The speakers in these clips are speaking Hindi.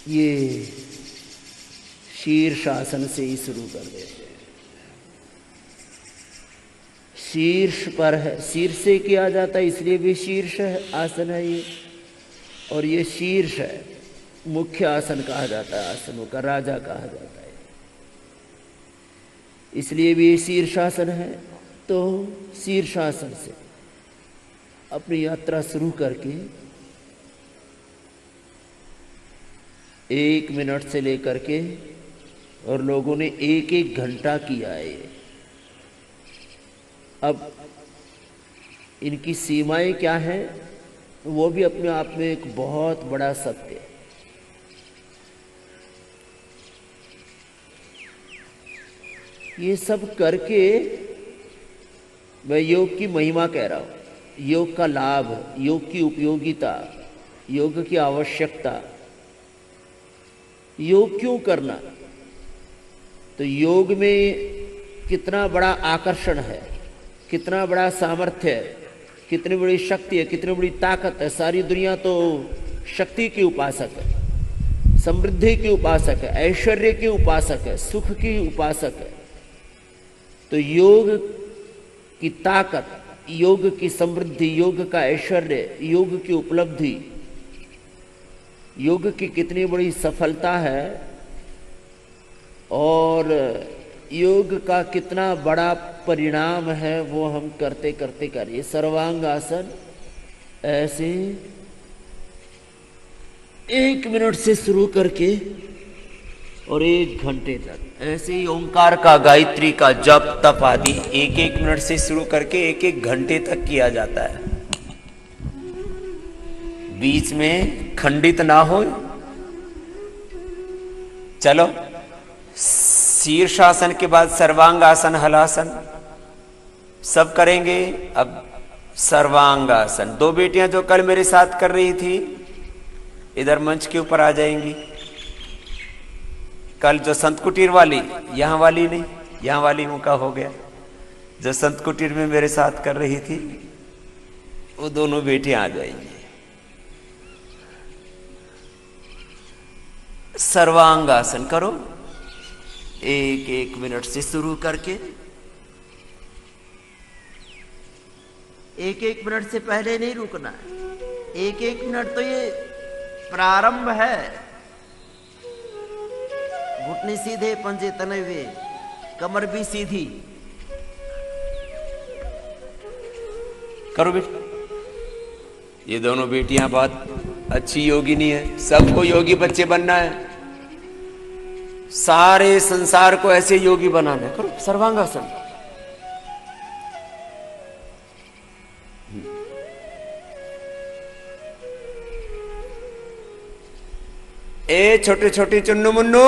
ये शीर्षासन से ही शुरू कर देते हैं। शीर्ष पर है, शीर्ष से किया जाता है इसलिए भी शीर्ष है, आसन है ये। और ये शीर्ष है, मुख्य आसन कहा जाता है, आसनों का राजा कहा जाता है, इसलिए भी ये शीर्षासन है। तो शीर्षासन से अपनी यात्रा शुरू करके 1 मिनट से लेकर के, और लोगों ने 1-1 घंटा किया है ये। अब इनकी सीमाएं क्या हैं, वो भी अपने आप में एक बहुत बड़ा सत्य है। ये सब करके मैं योग की महिमा कह रहा हूं, योग का लाभ, योग की उपयोगिता, योग की आवश्यकता। योग क्यों करना? तो योग में कितना बड़ा आकर्षण है, कितना बड़ा सामर्थ्य है, कितनी बड़ी शक्ति है, कितनी बड़ी ताकत है। सारी दुनिया तो शक्ति की उपासक है, समृद्धि की उपासक है, ऐश्वर्य की उपासक है, सुख की उपासक है। तो योग की ताकत, योग की समृद्धि, योग का ऐश्वर्य, योग की उपलब्धि, योग की कितनी बड़ी सफलता है, और योग का कितना बड़ा परिणाम है, वो हम करते करते करिए। सर्वांग आसन ऐसे 1 मिनट से शुरू करके और 1 घंटे तक, ऐसे ही ओंकार का, गायत्री का जप तप आदि 1-1 मिनट से शुरू करके 1-1 घंटे तक किया जाता है। बीच में खंडित ना हो। चलो, शीर्षासन के बाद सर्वांग आसन, हलासन सब करेंगे। अब सर्वांग आसन, 2 बेटियां जो कल मेरे साथ कर रही थी इधर मंच के ऊपर आ जाएंगी। कल जो संत कुटीर वाली, यहां वाली नहीं, यहां वाली उनका हो गया, जो संत कुटीर में मेरे साथ कर रही थी वो दोनों बेटियां आ जाएंगी। सर्वांग आसन करो 1-1 मिनट से शुरू करके। 1-1 मिनट से पहले नहीं रुकना है। 1-1 मिनट तो ये प्रारंभ है। घुटने सीधे, पंजे तने हुए, कमर भी सीधी करो बेटी। ये दोनों बेटियां बहुत अच्छी योगिनी है। सबको योगी बच्चे बनना है, सारे संसार को ऐसे योगी बनाना है। करो सर्वांगासन। ए छोटे छोटे चुन्नू मुन्नू,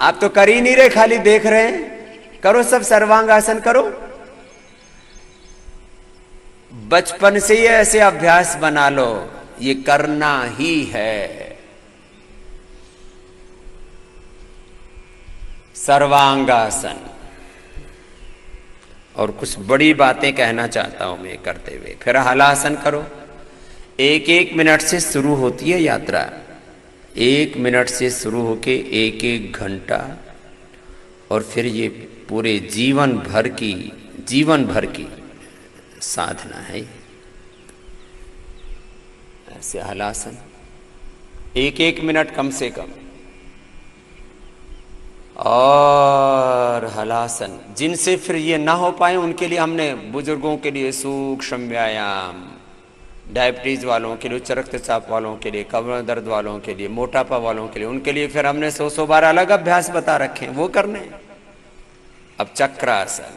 आप तो कर ही नहीं रहे, खाली देख रहे हैं। करो सब सर्वांगासन करो। बचपन से ही ऐसे अभ्यास बना लो, ये करना ही है। सर्वांगासन। और कुछ बड़ी बातें कहना चाहता हूं मैं करते हुए। फिर हलासन करो। 1-1 मिनट से शुरू होती है यात्रा। 1 मिनट से शुरू होके 1-1 घंटा, और फिर ये पूरे जीवन भर की साधना है। ऐसे हलासन 1-1 मिनट कम से कम। और हलासन जिनसे फिर ये ना हो पाए उनके लिए हमने बुजुर्गों के लिए सूक्ष्म व्यायाम, डायबिटीज वालों के लिए, उच्च रक्तचाप वालों के लिए, कमर दर्द वालों के लिए, मोटापा वालों के लिए, उनके लिए फिर हमने 100 बार अलग अभ्यास बता रखे हैं, वो करने। अब चक्रासन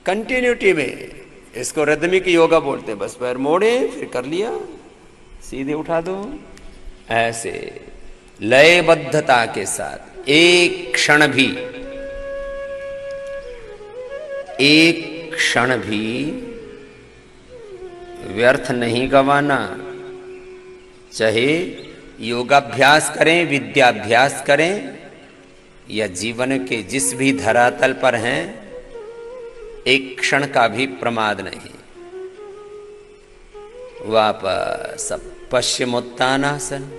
कंटिन्यूटी में, इसको रिदमिक योगा बोलते हैं। बस पैर मोड़े, फिर कर लिया, सीधे उठा दो, ऐसे लयबद्धता के साथ। एक क्षण भी व्यर्थ नहीं गंवाना। चाहे योगाभ्यास करें, विद्याभ्यास करें, या जीवन के जिस भी धरातल पर हैं, एक क्षण का भी प्रमाद नहीं। वापस अब पश्चिमोत्तानासन।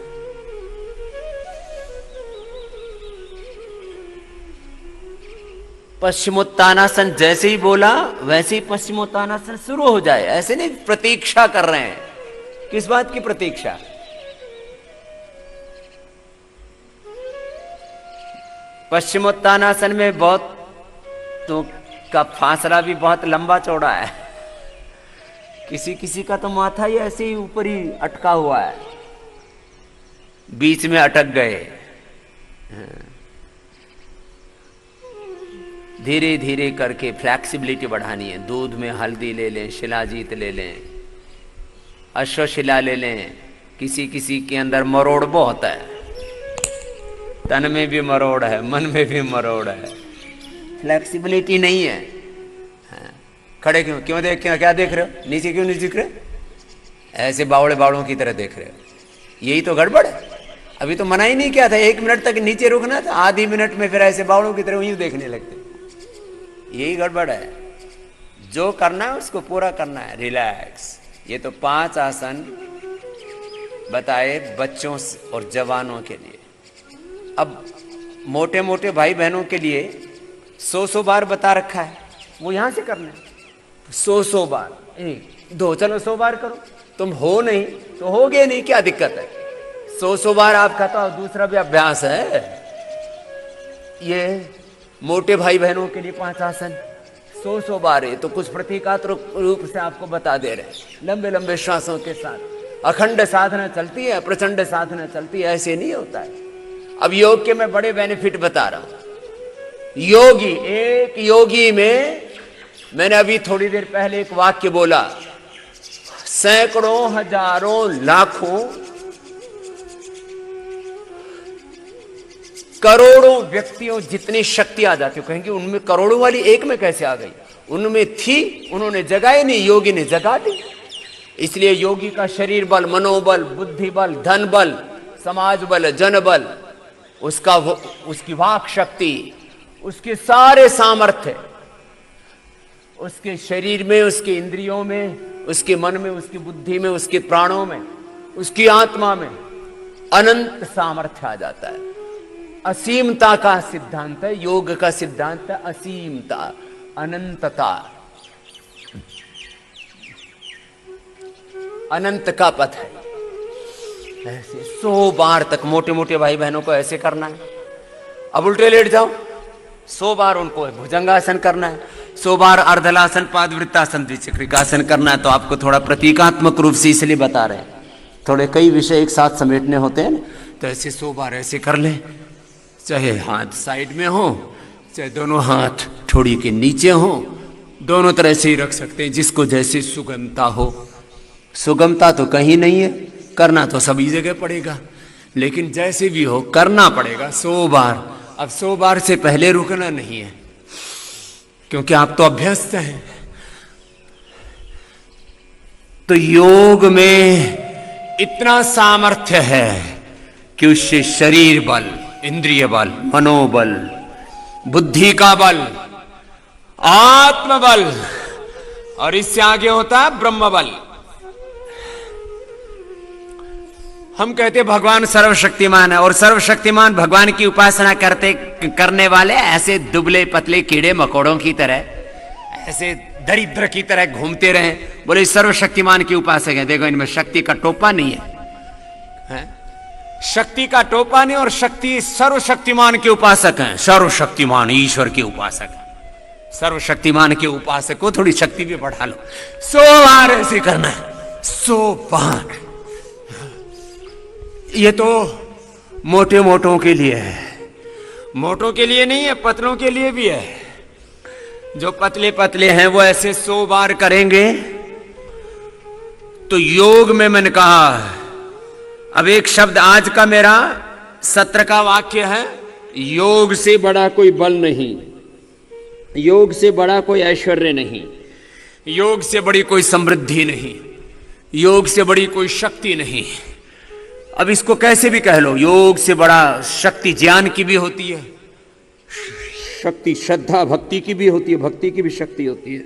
पश्चिमोत्तानासन जैसे ही बोला वैसे ही पश्चिमोत्तानासन शुरू हो जाए, ऐसे नहीं प्रतीक्षा कर रहे हैं। किस बात की प्रतीक्षा? पश्चिमोत्तानासन में बहुत तो का फासला भी बहुत लंबा चौड़ा है। किसी किसी का तो माथा ही ऐसे ही ऊपर ही अटका हुआ है, बीच में अटक गए। धीरे धीरे करके फ्लैक्सिबिलिटी बढ़ानी है। दूध में हल्दी ले लें, शिलाजीत ले लें, अश्वशिला ले लें। किसी किसी के अंदर मरोड़ बहुत है, तन में भी मरोड़ है, मन में भी मरोड़ है, फ्लैक्सिबिलिटी नहीं है। हाँ। खड़े क्यों क्यों देख क्या देख रहे हो? नीचे क्यों नहीं दिख रहे? ऐसे बावड़े बावड़ों की तरह देख रहे हो। यही तो गड़बड़ है। अभी तो मना ही नहीं किया था 1 मिनट तक नीचे रुकना था, आधी मिनट में फिर ऐसे बावड़ों की तरह यूं देखने लगते। यही गड़बड़ है। जो करना है उसको पूरा करना है, रिलैक्स। ये तो 5 आसन बताए बच्चों और जवानों के लिए। अब मोटे मोटे भाई बहनों के लिए 100 बार बता रखा है, वो यहां से करना है। 100 बार, 1 2 चलो 100 बार करो। तुम हो नहीं तो होगे नहीं, क्या दिक्कत है? 100 बार आपका तो दूसरा भी अभ्यास है। ये मोटे भाई बहनों के लिए 5 आसन 100 बार है, तो कुछ प्रतीकात्मक रूप से आपको बता दे रहे हैं। लंबे लंबे श्वासों के साथ अखंड साधना चलती है, प्रचंड साधना चलती है, ऐसे नहीं होता है। अब योग के मैं बड़े बेनिफिट बता रहा हूं। योगी, एक योगी में मैंने अभी थोड़ी देर पहले एक वाक्य बोला, सैकड़ों हजारों लाखों करोड़ों व्यक्तियों जितनी शक्ति आ जाती हो, कहेंगे उनमें करोड़ों वाली एक में कैसे आ गई? उनमें थी, उन्होंने जगाई नहीं, योगी ने जगा दी। इसलिए योगी का शरीर बल, मनोबल, बुद्धि बल, धन बल, समाज बल, जन बल, उसकी वाक शक्ति, उसके सारे सामर्थ्य उसके शरीर में, उसके इंद्रियों में, उसके मन में, उसकी बुद्धि में, उसके प्राणों में, उसकी आत्मा में अनंत सामर्थ्य आ जाता है। असीमता का सिद्धांत है योग का सिद्धांत है, असीमता, अनंतता, अनंत का पथ है। ऐसे 100 बार तक मोटे मोटे भाई बहनों को ऐसे करना है। अब उल्टे लेट जाओ, 100 बार उनको भुजंगासन करना है, 100 बार अर्धलासन, पादवृत्तासन, द्विचक्रिकासन करना है। तो आपको थोड़ा प्रतीकात्मक रूप से इसलिए बता रहे हैं, थोड़े कई विषय एक साथ समेटने होते हैं, तो ऐसे 100 बार ऐसे कर ले। चाहे हाथ साइड में हो, चाहे दोनों हाथ ठोड़ी के नीचे हो, दोनों तरह से ही रख सकते हैं, जिसको जैसे सुगमता हो। सुगमता तो कहीं नहीं है, करना तो सभी जगह पड़ेगा, लेकिन जैसे भी हो करना पड़ेगा 100 बार। अब 100 बार से पहले रुकना नहीं है, क्योंकि आप तो अभ्यस्त हैं। तो योग में इतना सामर्थ्य है कि उससे शरीर बल, इंद्रिय बल, मनोबल, बुद्धि का बल, आत्मबल, और इससे आगे होता है ब्रह्म बल। हम कहते हैं भगवान सर्वशक्तिमान है, और सर्वशक्तिमान भगवान की उपासना करने वाले ऐसे दुबले पतले कीड़े मकोड़ों की तरह, ऐसे दरिद्र की तरह घूमते रहे, बोले सर्वशक्तिमान की उपासक है। देखो इनमें शक्ति का टोपा नहीं है, शक्ति का टोपा नहीं, और शक्ति सर्वशक्तिमान के उपासक हैं। सर्वशक्तिमान ईश्वर के उपासक हैं। सर्वशक्तिमान के उपासक को थोड़ी शक्ति भी बढ़ा लो। 100 बार ऐसे करना है, 100 बार। ये तो मोटे मोटों के लिए है, मोटों के लिए नहीं है, पतलों के लिए भी है। जो पतले पतले हैं वो ऐसे 100 बार करेंगे। तो योग में मैंने कहा, अब एक शब्द आज का मेरा सत्र का वाक्य है, योग से बड़ा कोई बल नहीं, योग से बड़ा कोई ऐश्वर्य नहीं, योग से बड़ी कोई समृद्धि नहीं, योग से बड़ी कोई शक्ति नहीं। अब इसको कैसे भी कह लो, योग से बड़ा शक्ति ज्ञान की भी होती है, शक्ति श्रद्धा भक्ति की भी होती है, भक्ति की भी शक्ति होती है।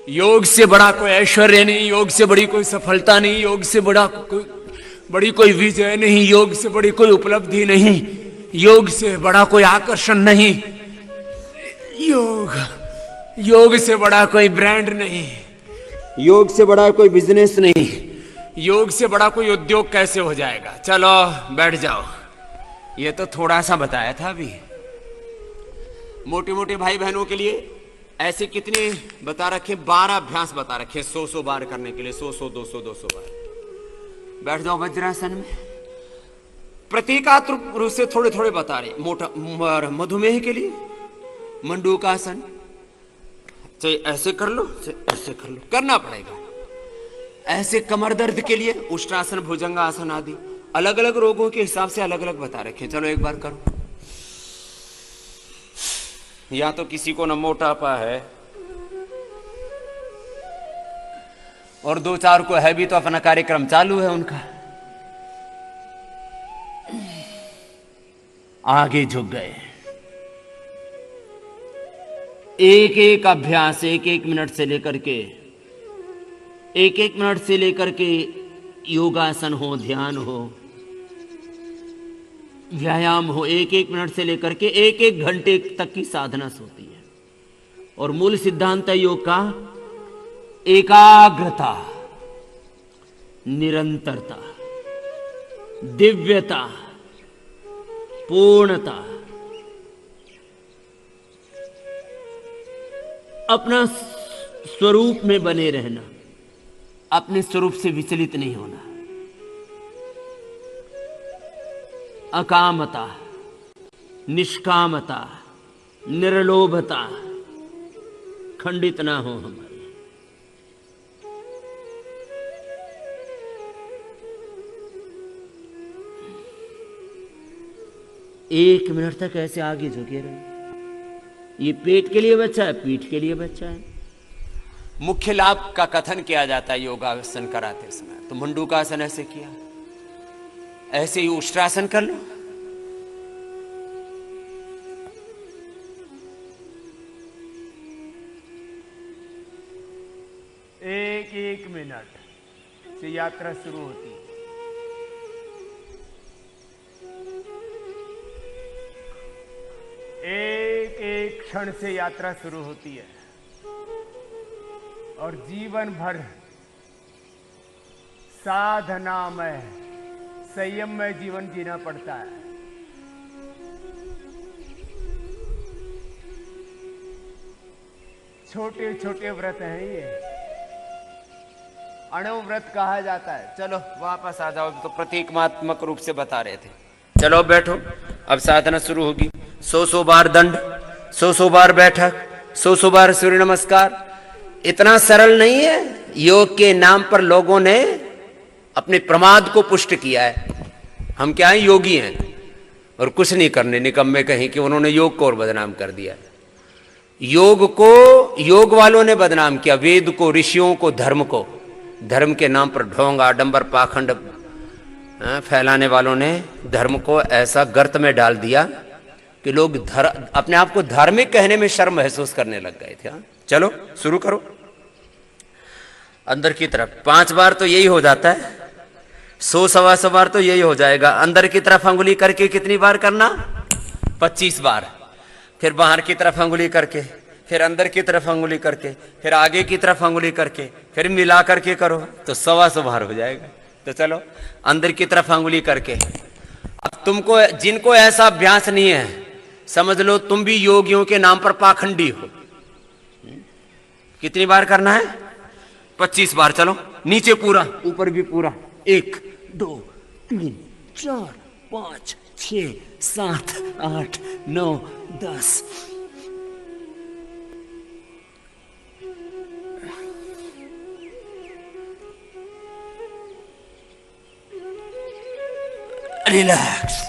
योग से बड़ा कोई ऐश्वर्य नहीं, योग से बड़ी कोई सफलता नहीं, योग से बड़ी कोई विजय नहीं, योग से बड़ी कोई उपलब्धि नहीं, योग से बड़ा कोई आकर्षण नहीं, योग से बड़ा कोई ब्रांड नहीं, योग से बड़ा कोई बिजनेस नहीं, योग से बड़ा कोई उद्योग कैसे हो जाएगा। चलो बैठ जाओ। ये तो थोड़ा सा बताया था अभी। मोटे मोटे भाई बहनों के लिए ऐसे कितने बता रखे, 12 अभ्यास बता रखे 100 बार करने के लिए, 100 200 बार। बैठ जाओ वज्रासन में। प्रतीकात्मक रूप से थोड़े थोड़े बता रहे। मोटा मधुमेह के लिए मंडूकासन, चाहे ऐसे कर लो चाहे ऐसे कर लो, करना पड़ेगा। ऐसे कमर दर्द के लिए उष्ट्रासन, भुजंगासन आदि अलग अलग रोगों के हिसाब से अलग अलग बता रखे। चलो एक बार करो। या तो किसी को न मोटापा है और 2-4 को है भी, तो अपना कार्यक्रम चालू है उनका। आगे झुक गए। एक एक अभ्यास 1-1 मिनट से लेकर के 1-1 मिनट से लेकर के योगासन हो, ध्यान हो, व्यायाम हो, 1-1 मिनट से लेकर के 1-1 घंटे तक की साधना होती है। और मूल सिद्धांत है योग का एकाग्रता, निरंतरता, दिव्यता, पूर्णता, अपना स्वरूप में बने रहना, अपने स्वरूप से विचलित नहीं होना, अकामता, निष्कामता, निर्लोभता खंडित ना हो हमारी। एक मिनट तक ऐसे आगे झुके रहे। ये पेट के लिए बच्चा है, पीठ के लिए बच्चा है। मुख्य लाभ का कथन किया जाता है योगासन कराते समय। तो मंडूकासन ऐसे किया, ऐसे ही उष्ट्रासन कर लो। एक मिनट से यात्रा शुरू होती है। एक क्षण से यात्रा शुरू होती है और जीवन भर साधना में, संयम में जीवन जीना पड़ता है। छोटे छोटे व्रत हैं ये, अणुव्रत कहा जाता है। चलो वापस आ जाओ, तो प्रतीकात्मक रूप से बता रहे थे। चलो बैठो, अब साधना शुरू होगी। 100 बार दंड, 100 बार बैठक, 100 बार सूर्य नमस्कार। इतना सरल नहीं है। योग के नाम पर लोगों ने अपने प्रमाद को पुष्ट किया है। हम क्या हैं, योगी हैं और कुछ नहीं करने, निकम्मे कहीं कि उन्होंने योग को और बदनाम कर दिया। योग को योग वालों ने बदनाम किया, वेद को, ऋषियों को, धर्म को। धर्म के नाम पर ढोंग, आडंबर, पाखंड फैलाने वालों ने धर्म को ऐसा गर्त में डाल दिया कि लोग अपने आप को धार्मिक कहने में शर्म महसूस करने लग गए थे। चलो शुरू करो। अंदर की तरफ 5 बार तो यही हो जाता है, 100-125 बार तो यही हो जाएगा। अंदर की तरफ अंगुली करके कितनी बार करना? 25 बार। फिर बाहर की तरफ अंगुली करके, फिर अंदर की तरफ अंगुली करके, फिर आगे की तरफ अंगुली करके, फिर मिला करके करो तो 125 बार हो जाएगा। तो चलो अंदर की तरफ अंगुली करके। अब तुमको, जिनको ऐसा अभ्यास नहीं है, समझ लो तुम भी योगियों के नाम पर पाखंडी हो। कितनी बार करना है? 25 बार। चलो नीचे पूरा, ऊपर भी पूरा। 1 2 3 4 5 6 7 8 9 10। रिलैक्स।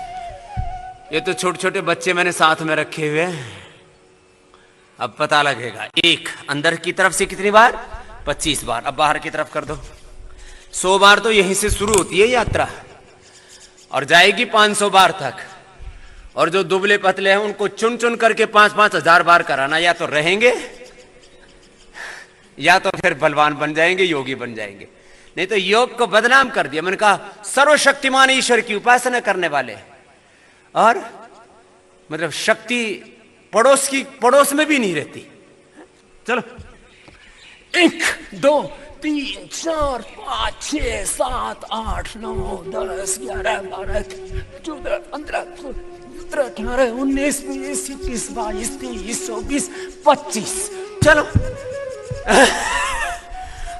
ये तो छोटे छोटे बच्चे मैंने साथ में रखे हुए हैं, अब पता लगेगा। 1 अंदर की तरफ से कितनी बार? 25 बार। अब बाहर की तरफ कर दो। 100 बार तो यहीं से शुरू होती है यात्रा और जाएगी 500 बार तक। और जो दुबले पतले हैं उनको चुन चुन करके 5-5 हजार बार कराना, या तो रहेंगे या तो फिर बलवान बन जाएंगे, योगी बन जाएंगे। नहीं तो योग को बदनाम कर दिया। मैंने कहा सर्वशक्तिमान ईश्वर की उपासना करने वाले, और मतलब शक्ति पड़ोस में भी नहीं रहती। चलो 1 2 3 4 5 6 7 8 9 10 11 12 14 15 17 18 19 20 21 22 23 24 25। चलो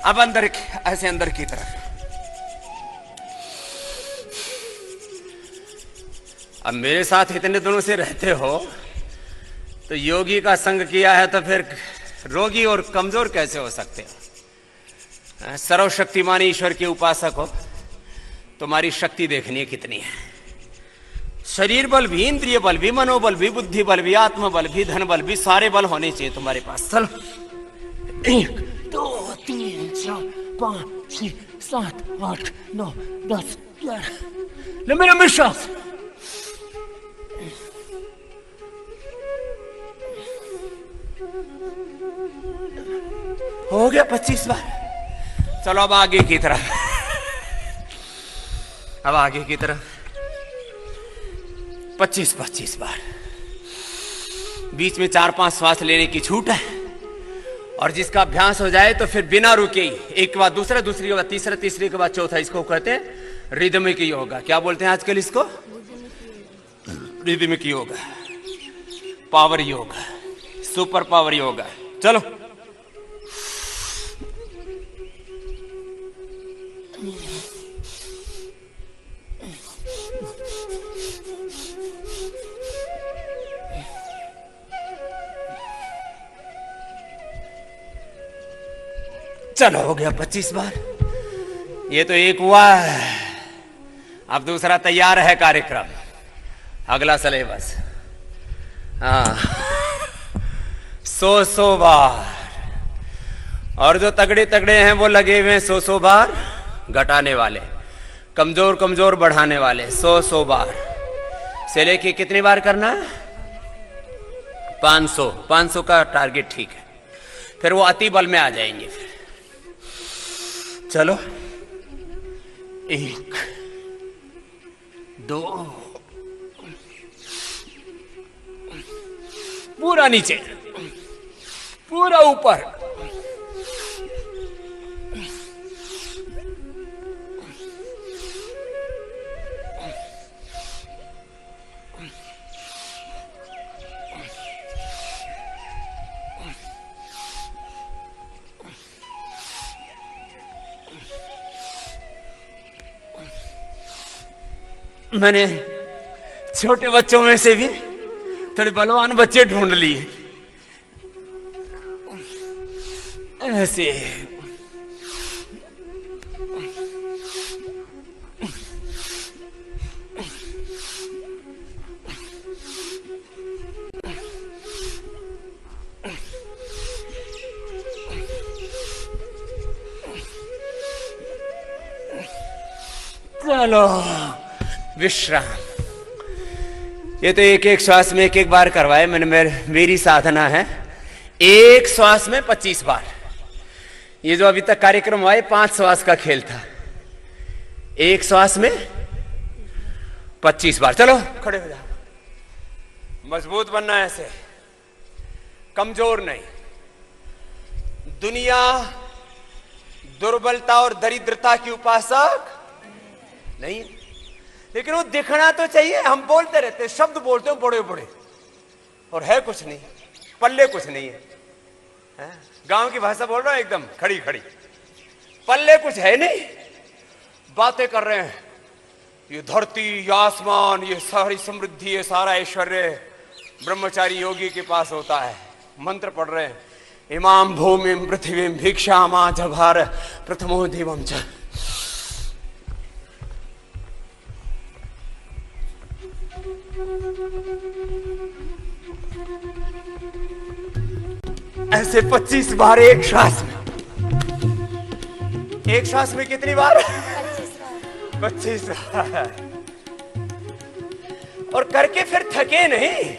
अब अंदर, ऐसे अंदर की तरफ। अब मेरे साथ इतने दिनों से रहते हो तो योगी का संग किया है, तो फिर रोगी और कमजोर कैसे हो सकते हो? सर्वशक्तिमान ईश्वर के उपासक हो, तुम्हारी शक्ति देखनी है कितनी है। शरीर बल भी, इंद्रिय बल भी, मनोबल भी, बुद्धि बल भी, आत्म बल भी, धन बल भी, सारे बल होने चाहिए तुम्हारे पास। चलो 1 2 3 4 5 6 7 8 9 10 11। लंबे लंबे श्वास। हो गया 25 बार। चलो अब आगे की तरफ, अब आगे की तरफ 25 बार। बीच में 4-5 श्वास लेने की छूट है, और जिसका अभ्यास हो जाए तो फिर बिना रुके ही एक के बाद दूसरा, दूसरी के बाद तीसरा, तीसरी के बाद चौथा, इसको कहते हैं रिदमिक योगा। क्या बोलते हैं आजकल इसको? Rhythmic yoga, power yoga, super power yoga. चलो चलो हो गया 25 बार। ये तो एक हुआ, अब दूसरा तैयार है कार्यक्रम, अगला सिलेबस। हाँ 100 बार। और जो तगड़े तगड़े हैं वो लगे हुए हैं 100 बार घटाने वाले, कमजोर कमजोर बढ़ाने वाले। 100 बार से लेके कितनी बार करना है? 500 का टारगेट ठीक है, फिर वो अति बल में आ जाएंगे। फिर चलो 1 2, पूरा नीचे, पूरा ऊपर, मैंने छोटे बच्चों में से भी थोड़े बलवान बच्चे ढूंढ लिए ऐसे। चलो विश्राम। ये तो एक एक श्वास में एक एक बार करवाए मैंने। मेरी साधना है एक श्वास में 25 बार। ये जो अभी तक कार्यक्रम हुआ है 5 श्वास का खेल था, एक श्वास में 25 बार। चलो खड़े हो जाओ। मजबूत बनना है ऐसे, कमजोर नहीं। दुनिया दुर्बलता और दरिद्रता की उपासक नहीं, लेकिन वो दिखना तो चाहिए। हम बोलते रहते, शब्द बोलते हैं बड़े बड़े, और है कुछ नहीं, पल्ले कुछ नहीं है। गांव की भाषा बोल रहा हूं, एकदम खड़ी खड़ी, पल्ले कुछ है नहीं। बातें कर रहे हैं, ये धरती, ये आसमान, ये सारी समृद्धि, ये सारा ऐश्वर्य ब्रह्मचारी योगी के पास होता है। मंत्र पढ़ रहे हैं, इमाम भूमि पृथ्वी भिक्षा मा जभार प्रथमो देवम च। ऐसे 25 बार एक श्वास में। एक श्वास में कितनी बार? 25 बार। और करके फिर थके नहीं,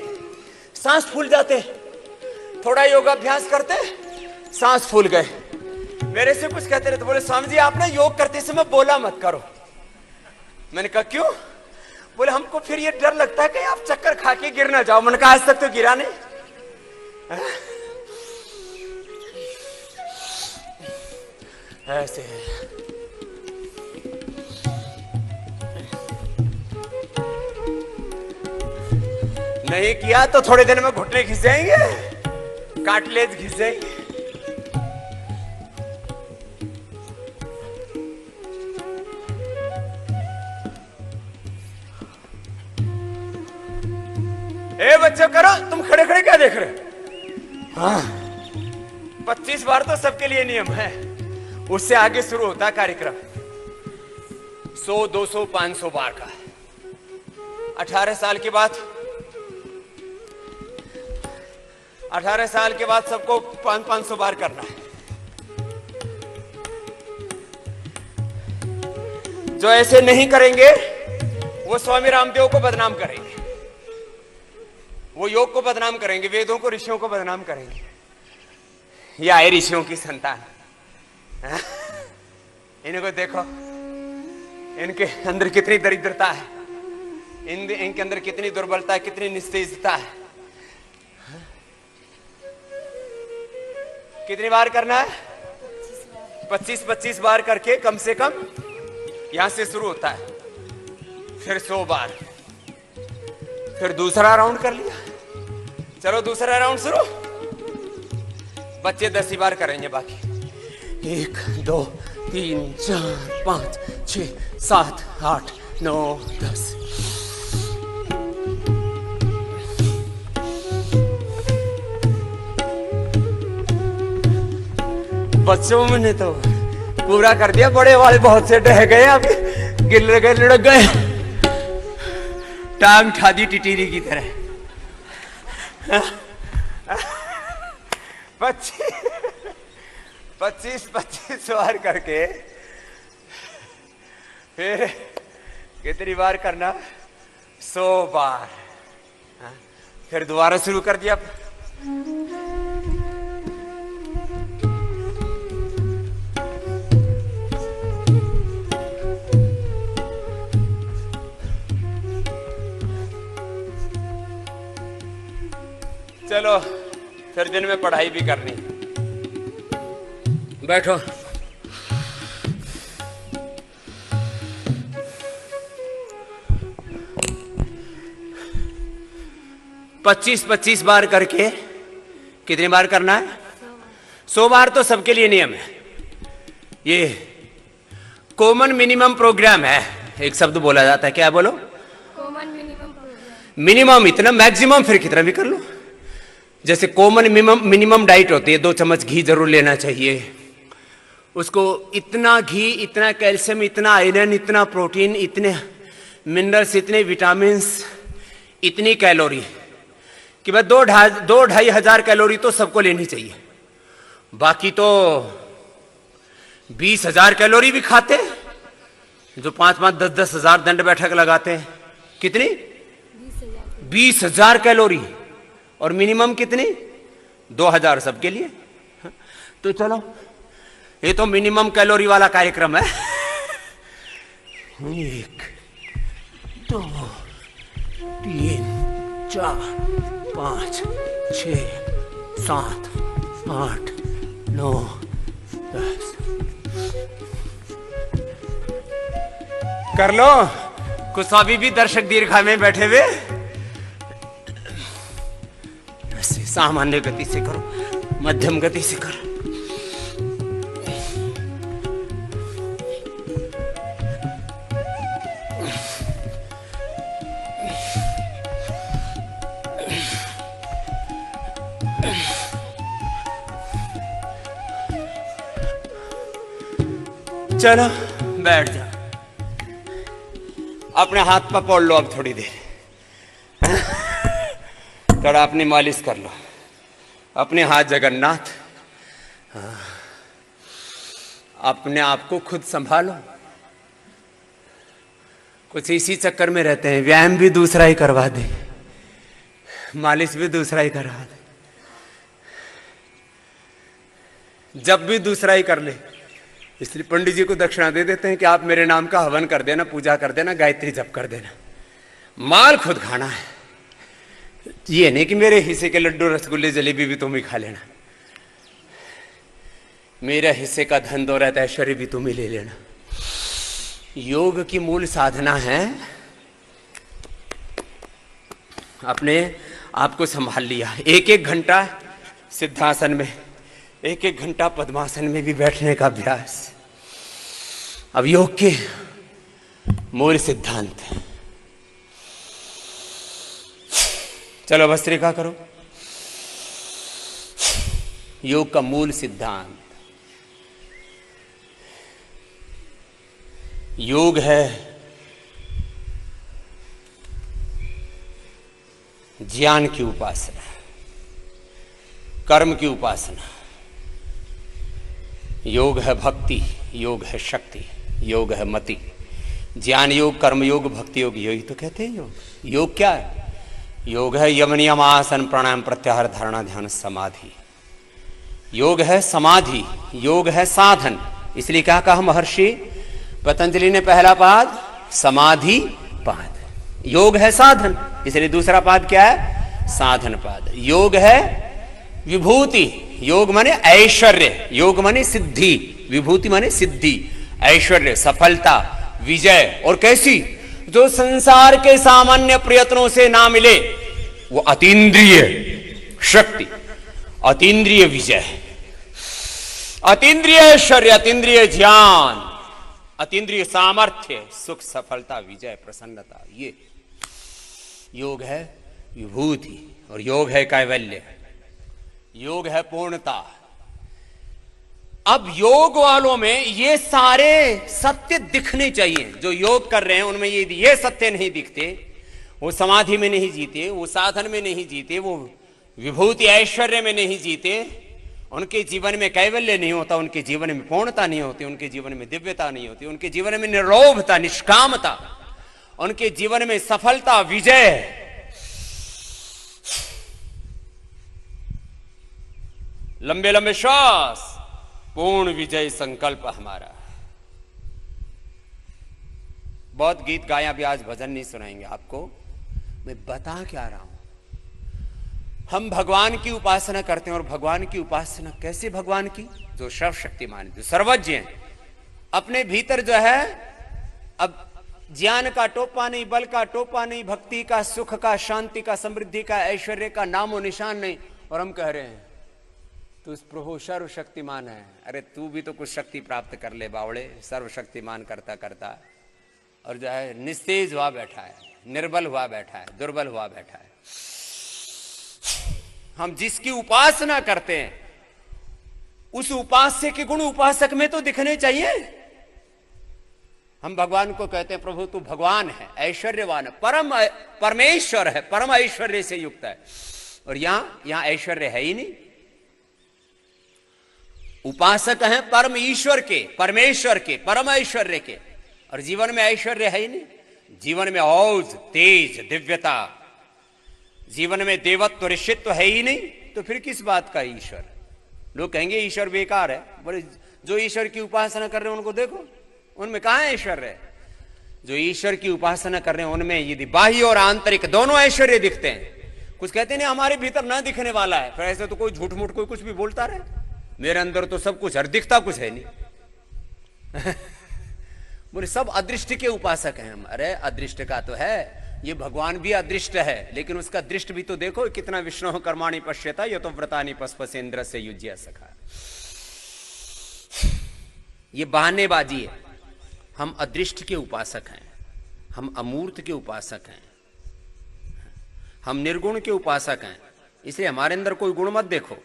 सांस फूल जाते। थोड़ा योगाभ्यास करते, सांस फूल गए, मेरे से कुछ कहते रहे तो बोले स्वामी जी आप ना योग करते समय बोला मत करो। मैंने कहा क्यों? बोले हमको फिर ये डर लगता है कि आप चक्कर खा के गिर ना जाओ। मैंने कहा आज तक तो गिरा नहीं। ऐसे नहीं किया तो थोड़े दिन में घुटने घिस जाएंगे, कार्टिलेज घिस जाएंगे। ए बच्चों करो, तुम खड़े खड़े क्या देख रहे हो? हाँ 25 बार तो सबके लिए नियम है, उससे आगे शुरू होता है कार्यक्रम 100, 200, 500 बार का। 18 साल के बाद 18 साल के बाद सबको 500 बार करना है। जो ऐसे नहीं करेंगे वो स्वामी रामदेव को बदनाम करेंगे, वो योग को बदनाम करेंगे, वेदों को, ऋषियों को बदनाम करेंगे। ये आए ऋषियों की संतान। इनको देखो, इनके अंदर कितनी दरिद्रता है, इनके अंदर कितनी दुर्बलता है, कितनी निस्तेजता है। कितनी बार करना है? 25 बार करके कम से कम यहां से शुरू होता है, फिर 100 बार, फिर दूसरा राउंड कर लिया। चलो दूसरा राउंड शुरू। बच्चे 10 बार करेंगे, बाकी 1, 2, 3, 4, 5, 6, 7, 8, 9, 10। बच्चों में ने तो पूरा कर दिया, बड़े वाले बहुत से डह गए, अब गिर गए, लुढ़क गए, टांग उठा दी टिटीरी की तरह। 25 बार करके फिर कितनी बार करना? 100 बार। फिर दोबारा शुरू कर दिया। चलो फिर दिन में पढ़ाई भी करनी। बैठो। पच्चीस बार करके कितनी बार करना है? 100 बार तो सबके लिए नियम है। ये कॉमन मिनिमम प्रोग्राम है। एक शब्द बोला जाता है, क्या बोलो? Common minimum program. मिनिमम इतना, मैक्सिमम फिर कितना भी कर लो। जैसे कॉमन मिनिमम डाइट होती है, 2 चम्मच घी जरूर लेना चाहिए। उसको इतना घी, इतना कैल्शियम, इतना आयरन, इतना प्रोटीन, इतने मिनरल्स, इतने विटामिन्स, इतनी कैलोरी कि बस 2-2.5 हजार कैलोरी तो सबको लेनी चाहिए। बाकी तो 20,000 कैलोरी भी खाते, जो 5-5, 10-10 हजार दंड बैठक लगाते हैं। कितनी? 20,000 कैलोरी। और मिनिमम कितनी? 2,000 सबके लिए। तो चलो, ये तो मिनिमम कैलोरी वाला कार्यक्रम है। 1, 2, 3, 4, 5, 6, 7, 8, 9, 10। कर लो। कुछ अभी भी दर्शक दीर्घा में बैठे हुए, सामान्य गति से करो, मध्यम गति से करो। चलो बैठ जाओ, अपने हाथ पर पकड़ लो। अब थोड़ी देर थोड़ा अपनी मालिश कर लो, अपने हाथ जगन्नाथ। अपने आप को खुद संभालो। कुछ इसी चक्कर में रहते हैं, व्यायाम भी दूसरा ही करवा दे, मालिश भी दूसरा ही करवा दे। जब भी दूसरा ही कर ले। इसलिए पंडित जी को दक्षिणा दे देते हैं कि आप मेरे नाम का हवन कर देना, पूजा कर देना, गायत्री जप कर देना, माल खुद खाना है। ये नहीं कि मेरे हिस्से के लड्डू रसगुल्ले जलेबी भी तुम ही खा लेना, मेरा हिस्से का धन दौलत ऐश्वर्य भी तुम ही ले लेना। योग की मूल साधना है अपने आप को संभाल लिया। एक एक घंटा सिद्धासन में, एक एक घंटा पद्मासन में भी बैठने का अभ्यास। अब योग के मूल सिद्धांत, चलो भस्त्रिका करो। योग का मूल सिद्धांत, योग है ज्ञान की उपासना, कर्म की उपासना, योग है भक्ति, योग है शक्ति, योग है मति। ज्ञान योग, कर्म योग, भक्ति योग, यही तो कहते हैं योग। योग क्या है? योग है यम नियम आसन प्राणायाम प्रत्याहार धारणा ध्यान समाधि। योग है समाधि, योग है साधन। इसलिए क्या कहा महर्षि पतंजलि ने? पहला पाद समाधि पाद। योग है साधन, इसलिए दूसरा पाद क्या है? साधन पाद। योग है विभूति, योग माने ऐश्वर्य, योग माने सिद्धि, विभूति माने सिद्धि, ऐश्वर्य, सफलता, विजय। और कैसी? जो संसार के सामान्य प्रयत्नों से ना मिले, वो अतीन्द्रिय शक्ति, अतीन्द्रिय विजय, अतीन्द्रिय ऐश्वर्य, अतीन्द्रिय ज्ञान, अतीन्द्रिय सामर्थ्य, सुख, सफलता, विजय, प्रसन्नता। ये योग है विभूति। और योग है कैवल्य, योग है पूर्णता। अब योग वालों में ये सारे सत्य दिखने चाहिए। जो योग कर रहे हैं उनमें ये सत्य नहीं दिखते, वो समाधि में नहीं जीते, वो साधन में नहीं जीते, वो विभूति ऐश्वर्य में नहीं जीते, उनके जीवन में कैवल्य नहीं होता, उनके जीवन में पूर्णता नहीं होती, उनके जीवन में दिव्यता नहीं होती, उनके जीवन में निरोधता, निष्कामता, उनके जीवन में सफलता, विजय। लंबे लंबे श्वास, पूर्ण विजय संकल्प हमारा। बहुत गीत गाया, अभी आज भजन नहीं सुनाएंगे आपको। मैं बता क्या रहा हूं, हम भगवान की उपासना करते हैं। और भगवान की उपासना कैसे? भगवान की जो सर्वशक्तिमान, जो सर्वज्ञ है, अपने भीतर जो है अब ज्ञान का टोपा नहीं, बल का टोपा नहीं, भक्ति का, सुख का, शांति का, समृद्धि का, ऐश्वर्य का नामो निशान नहीं। और हम कह रहे हैं तू प्रभु सर्वशक्तिमान है। अरे तू भी तो कुछ शक्ति प्राप्त कर ले बावड़े। सर्वशक्तिमान करता करता और जो है निस्तेज हुआ बैठा है, निर्बल हुआ बैठा है, दुर्बल हुआ बैठा है। हम जिसकी उपासना करते हैं उस उपास्य के गुण उपासक में तो दिखने चाहिए। हम भगवान को कहते हैं प्रभु तू भगवान है, ऐश्वर्यवान है, परमेश्वर है, परम ऐश्वर्य से युक्त है। और यहां ऐश्वर्य है ही नहीं। उपासक हैं परम ईश्वर के, परमेश्वर के, परम ऐश्वर्य के, और जीवन में ऐश्वर्य है ही नहीं। जीवन में औज, तेज, दिव्यता, जीवन में देवत्व, ऋषित्व है ही नहीं। तो फिर किस बात का ईश्वर? लोग कहेंगे ईश्वर बेकार है। बोले जो ईश्वर की उपासना कर रहे हैं उनको देखो, उनमें कहां ऐश्वर्य है? जो ईश्वर की उपासना कर रहे हैं उनमें यदि बाह्य और आंतरिक दोनों ऐश्वर्य दिखते हैं। कुछ कहते नहीं हमारे भीतर ना दिखने वाला है, फिर ऐसे तो कोई झूठ मूठ कोई कुछ भी बोलता रहे। मेरे अंदर तो सब कुछ है, दिखता कुछ है नहीं। बोले सब अदृष्ट के उपासक हैं हम। अरे अदृष्ट का तो है, ये भगवान भी अदृष्ट है, लेकिन उसका दृष्ट भी तो देखो कितना। विष्णु कर्माणि पश्यता ये तो व्रतानि पस्पसेन्द्र से युज्य सखा। ये बहानेबाजी है। हम अदृष्ट के उपासक हैं, हम अमूर्त के उपासक हैं, हम निर्गुण के उपासक हैं। इसलिए हमारे अंदर कोई गुण मत देखो।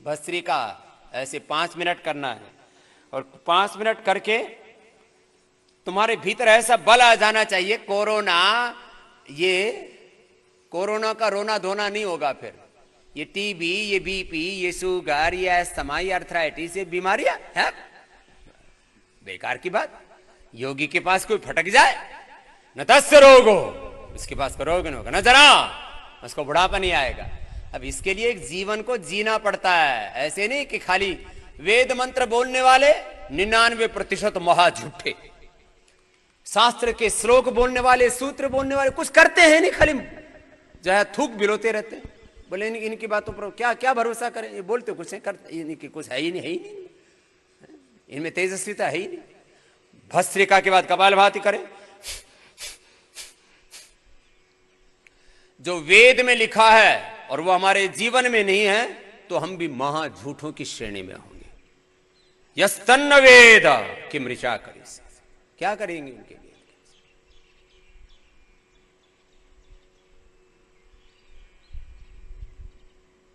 भस्त्रिका ऐसे 5 मिनट करना है, और 5 मिनट करके तुम्हारे भीतर ऐसा बल आ जाना चाहिए। कोरोना का रोना धोना नहीं होगा। फिर ये टीबी, ये बीपी, ये शुगर, ये अस्थमा, ये अर्थराइटिस, ये बीमारियां है बेकार की बात। योगी के पास कोई फटक जाए न तस्य रोगो, उसके पास कोई रोग नहीं होगा। न जना उसको बुढ़ापा नहीं आएगा। अब इसके लिए एक जीवन को जीना पड़ता है, ऐसे नहीं कि खाली वेद मंत्र बोलने वाले 99% महा झूठे, शास्त्र के श्लोक बोलने वाले, सूत्र बोलने वाले कुछ करते हैं नहीं, खाली जो है थूक बिलोते रहते हैं। बोले इनकी बातों पर क्या क्या भरोसा करें, ये बोलते कुछ है, करते इनकी कुछ है ही नहीं, इनमें तेजस्विता है ही नहीं। भस्त्रिका के बाद कपालभाति करें। जो वेद में लिखा है और वो हमारे जीवन में नहीं है तो हम भी महा झूठों की श्रेणी में होंगे। यस्तन्न वेद किम ऋचा करी, क्या करेंगे उनके लिए।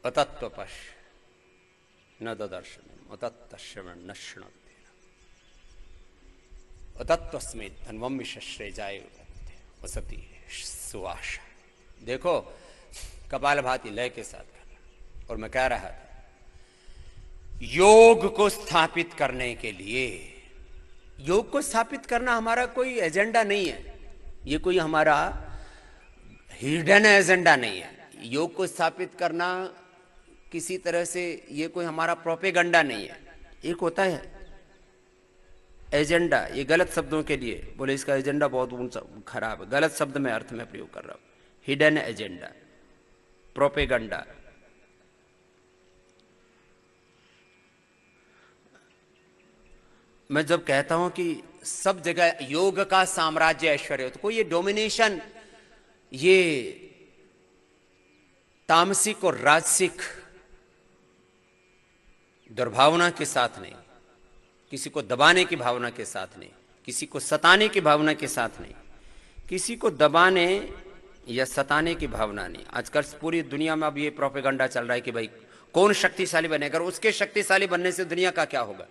अतत्वपश न ददर्शन अतत्वश्रवण न श्रृणते अतत्वस्मेत धन्वम शश्रे जाय वसति सुवाशा। देखो कपालभाति लय के साथ करना। और मैं कह रहा था योग को स्थापित करने के लिए, योग को स्थापित करना हमारा कोई एजेंडा नहीं है, ये कोई हमारा हिडन एजेंडा नहीं है। योग को स्थापित करना किसी तरह से ये कोई हमारा प्रोपेगेंडा नहीं है। एक होता है एजेंडा, ये गलत शब्दों के लिए बोले इसका एजेंडा बहुत खराब है, गलत शब्द में अर्थ में प्रयोग कर रहा हूं। Hidden agenda, propaganda. मैं जब कहता हूं कि सब जगह योग का साम्राज्य ऐश्वर्य हो, तो कोई ये डोमिनेशन, ये तामसिक और राजसिक दुर्भावना के साथ नहीं, किसी को दबाने की भावना के साथ नहीं, किसी को सताने की भावना के साथ नहीं, किसी को दबाने या सताने की भावना नहीं। आजकल पूरी दुनिया में अब ये प्रोपेगेंडा चल रहा है कि भाई कौन शक्तिशाली बने, अगर उसके शक्तिशाली बनने से दुनिया का क्या होगा।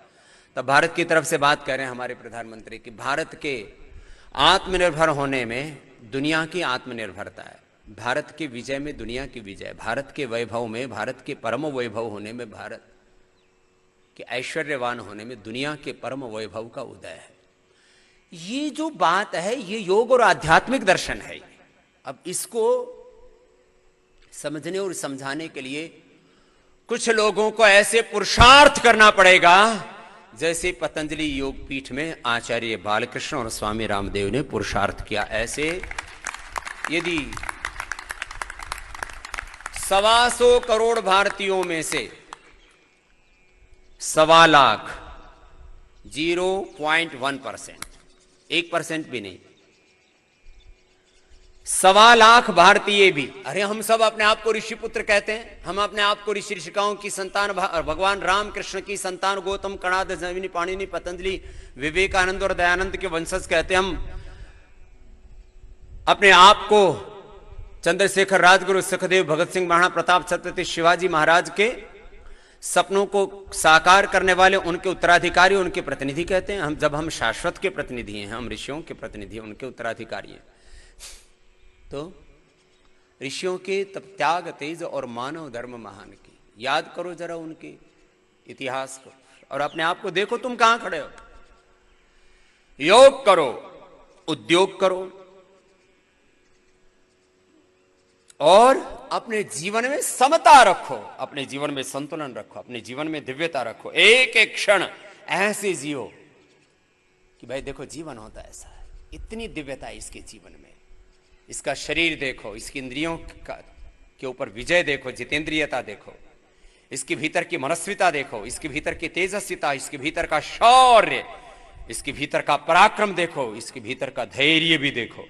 तब भारत की तरफ से बात कर रहे हैं हमारे प्रधानमंत्री कि भारत के आत्मनिर्भर होने में दुनिया की आत्मनिर्भरता है, भारत के विजय में दुनिया की विजय, भारत के वैभव में, भारत के परम वैभव होने में, भारत के ऐश्वर्यवान होने में दुनिया के परम वैभव का उदय है। ये जो बात है ये योग और आध्यात्मिक दर्शन है। अब इसको समझने और समझाने के लिए कुछ लोगों को ऐसे पुरुषार्थ करना पड़ेगा जैसे पतंजलि योग पीठ में आचार्य बालकृष्ण और स्वामी रामदेव ने पुरुषार्थ किया। ऐसे यदि 125 करोड़ भारतीयों में से 1.25 लाख 0.1%, 1% भी नहीं, 1.25 लाख भारतीय भी, अरे हम सब अपने आप को ऋषि पुत्र कहते हैं, हम अपने आप को ऋषि ऋषिकाओं की संतान, भगवान राम कृष्ण की संतान, गौतम, कणाद, जैमिनी, पाणिनि, पतंजलि, विवेकानंद और दयानंद के वंशज कहते हैं। हम अपने आप को चंद्रशेखर, राजगुरु, सुखदेव, भगत सिंह, महाराणा प्रताप, छत्रपति शिवाजी महाराज के सपनों को साकार करने वाले, उनके उत्तराधिकारी, उनके प्रतिनिधि कहते हैं। हम शाश्वत के प्रतिनिधि हैं, हम ऋषियों के प्रतिनिधि, उनके उत्तराधिकारी हैं। तो ऋषियों के तब त्याग, तेज और मानव धर्म महान की याद करो जरा, उनके इतिहास को, और अपने आप को देखो तुम कहां खड़े हो। योग करो, उद्योग करो और अपने जीवन में समता रखो, अपने जीवन में संतुलन रखो, अपने जीवन में दिव्यता रखो। एक एक क्षण ऐसे जियो कि भाई देखो जीवन होता ऐसा है, इतनी दिव्यता है इसके जीवन में। इसका शरीर देखो, इसकी इंद्रियों के ऊपर विजय देखो, जितेंद्रियता देखो, इसके भीतर की मनस्विता देखो, इसके भीतर की तेजस्विता, इसके भीतर का शौर्य, इसके भीतर का पराक्रम देखो, इसके भीतर का धैर्य भी देखो।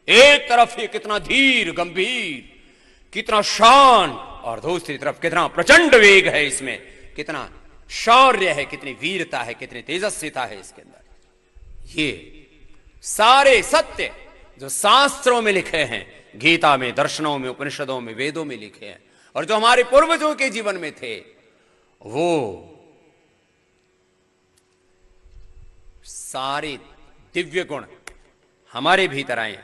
एक तरफ ये कितना धीर गंभीर, कितना शान, और दूसरी तरफ कितना प्रचंड वेग है इसमें, कितना शौर्य है, कितनी वीरता है, कितनी तेजस्विता है इसके अंदर। ये सारे सत्य जो शास्त्रों में लिखे हैं, गीता में, दर्शनों में, उपनिषदों में, वेदों में लिखे हैं, और जो हमारे पूर्वजों के जीवन में थे, वो सारे दिव्य गुण हमारे भीतर आए।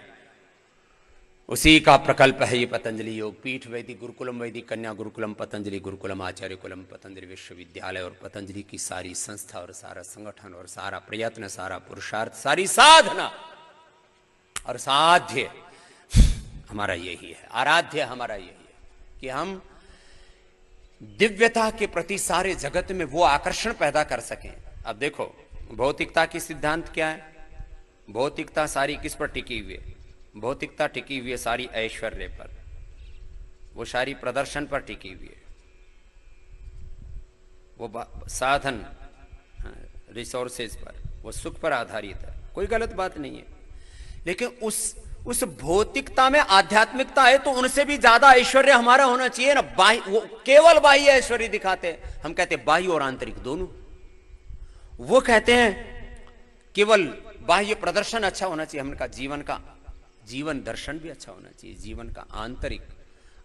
उसी का प्रकल्प है ये पतंजलि योग पीठ, वैदिक गुरुकुलम, वैदिक कन्या गुरुकुलम, पतंजलि गुरुकुलम, आचार्य कुलम, पतंजलि विश्वविद्यालय, और पतंजलि की सारी संस्था और सारा संगठन और सारा प्रयत्न, सारा पुरुषार्थ, सारी साधना और साध्य हमारा यही है, आराध्य हमारा यही है कि हम दिव्यता के प्रति सारे जगत में वो आकर्षण पैदा कर सकें। अब देखो भौतिकता की सिद्धांत क्या है? भौतिकता सारी किस पर टिकी हुई है? भौतिकता टिकी हुई है सारी ऐश्वर्य पर, वो सारी प्रदर्शन पर टिकी हुई है, वो साधन रिसोर्सेज पर, वो सुख पर आधारित है। कोई गलत बात नहीं है, लेकिन उस भौतिकता में आध्यात्मिकता है तो उनसे भी ज्यादा ऐश्वर्य हमारा होना चाहिए ना। वो केवल बाह्य ऐश्वर्य दिखाते हैं, हम कहते हैं बाह्य और आंतरिक दोनों। वो कहते हैं केवल बाह्य प्रदर्शन अच्छा होना चाहिए, हमने कहा जीवन दर्शन भी अच्छा होना चाहिए, जीवन का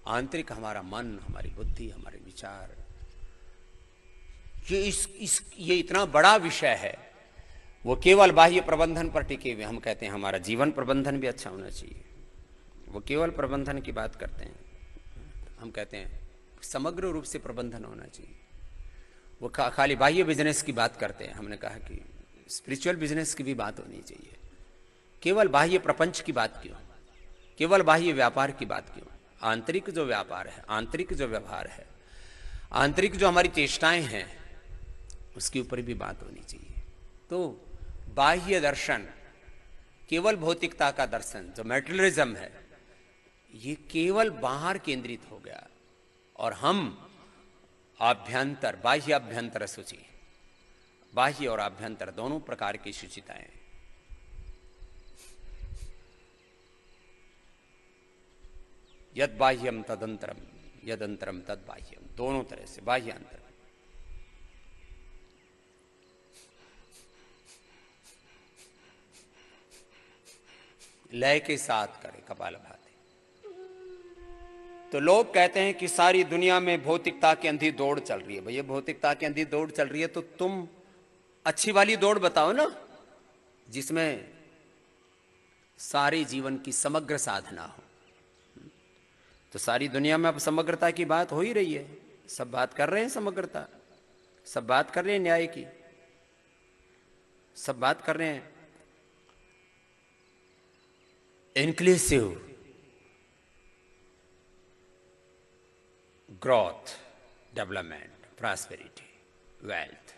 आंतरिक हमारा मन, हमारी बुद्धि, हमारे विचार। ये इतना बड़ा विषय है, वो केवल बाह्य प्रबंधन पर टिके हुए। हम कहते हैं हमारा जीवन प्रबंधन भी अच्छा होना चाहिए, वो केवल प्रबंधन की बात करते हैं। हम कहते हैं समग्र रूप से प्रबंधन होना चाहिए, वो खाली बाह्य बिजनेस की बात करते हैं। हमने कहा कि स्पिरिचुअल बिजनेस की भी बात होनी चाहिए, केवल बाह्य प्रपंच की बात क्यों, केवल बाह्य व्यापार की बात क्यों? आंतरिक जो व्यापार है, आंतरिक जो व्यवहार है, आंतरिक जो हमारी चेष्टाएं हैं, उसके ऊपर भी बात होनी चाहिए। तो बाह्य दर्शन, केवल भौतिकता का दर्शन जो मैटेरियलिज्म है, ये केवल बाहर केंद्रित हो गया, और हम आभ्यंतर, बाह्य अभ्यंतर शुचि, बाह्य और आभ्यंतर दोनों प्रकार की शुचिताएं। यद बाह्यम तदंतरम, यद अंतरम तद बाह्यम, दोनों तरह से बाह्य अंतर। लय के साथ करे कपालभाति। तो लोग कहते हैं कि सारी दुनिया में भौतिकता की अंधी दौड़ चल रही है। भैया भौतिकता की अंधी दौड़ चल रही है तो तुम अच्छी वाली दौड़ बताओ ना, जिसमें सारे जीवन की समग्र साधना हो। तो सारी दुनिया में अब समग्रता की बात हो ही रही है, सब बात कर रहे हैं समग्रता, सब बात कर रहे हैं न्याय की, सब बात कर रहे हैं inclusive growth, development, prosperity, wealth,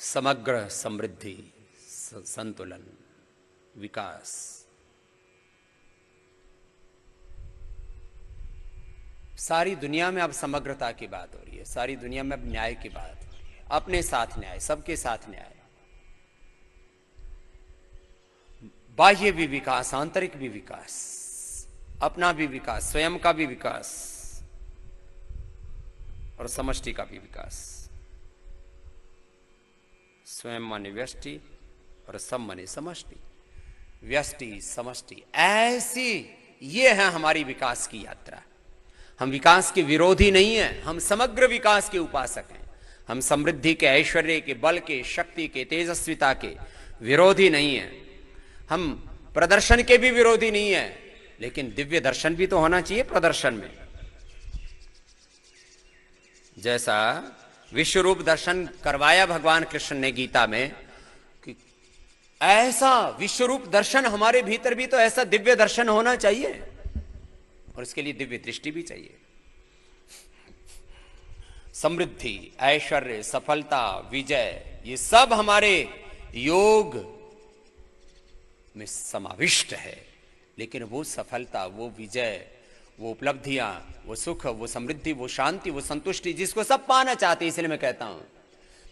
समग्र समृद्धि, संतुलन, विकास। सारी दुनिया में अब समग्रता की बात हो रही है, सारी दुनिया में अब न्याय की बात हो रही है, अपने साथ न्याय, सबके साथ न्याय, बाह्य भी विकास, आंतरिक भी विकास, अपना भी विकास, स्वयं का भी विकास और समष्टि का भी विकास। स्वयं माने व्यष्टि और सम माने समष्टि, व्यष्टि समष्टि, ऐसी ये है हमारी विकास की यात्रा। हम विकास के विरोधी नहीं हैं, हम समग्र विकास के उपासक हैं। हम समृद्धि के, ऐश्वर्य के, बल के, शक्ति के, तेजस्विता के विरोधी नहीं हैं। हम प्रदर्शन के भी विरोधी नहीं हैं, लेकिन दिव्य दर्शन भी तो होना चाहिए प्रदर्शन में। जैसा विश्वरूप दर्शन करवाया भगवान कृष्ण ने गीता में, कि ऐसा विश्वरूप दर्शन हमारे भीतर भी तो ऐसा दिव्य दर्शन होना चाहिए, और इसके लिए दिव्य दृष्टि भी चाहिए। समृद्धि, ऐश्वर्य, सफलता, विजय, ये सब हमारे योग में समाविष्ट है। लेकिन वो सफलता, वो विजय, वो उपलब्धियां, वो सुख, वो समृद्धि, वो शांति, वो संतुष्टि, जिसको सब पाना चाहते हैं, इसलिए मैं कहता हूं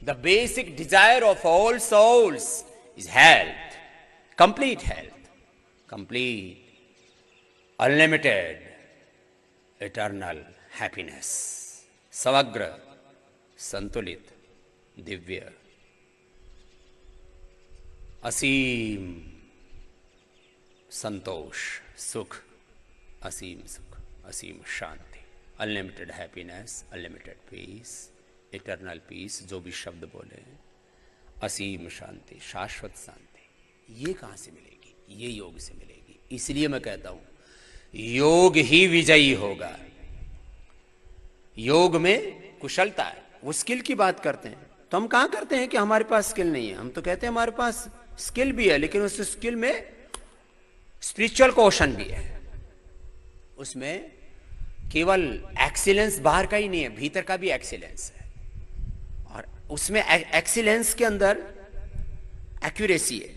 the basic desire of all souls is health, complete health, complete unlimited eternal happiness, समग्र संतुलित दिव्य असीम संतोष, सुख, असीम सुख, असीम शांति, unlimited happiness, unlimited peace, eternal peace, जो भी शब्द बोले, असीम शांति, शाश्वत शांति, ये कहां से मिलेगी? ये योग से मिलेगी। इसलिए मैं कहता हूं योग ही विजयी होगा। योग में कुशलता है, वो स्किल की बात करते हैं, तो हम कहां करते हैं कि हमारे पास स्किल नहीं है। हम तो कहते हैं हमारे पास स्किल भी है, लेकिन उस स्किल में स्पिरिचुअल क्वेश्चन भी है। उसमें केवल एक्सीलेंस बाहर का ही नहीं है, भीतर का भी एक्सीलेंस है। और उसमें एक्सीलेंस के अंदर एक्यूरेसी है,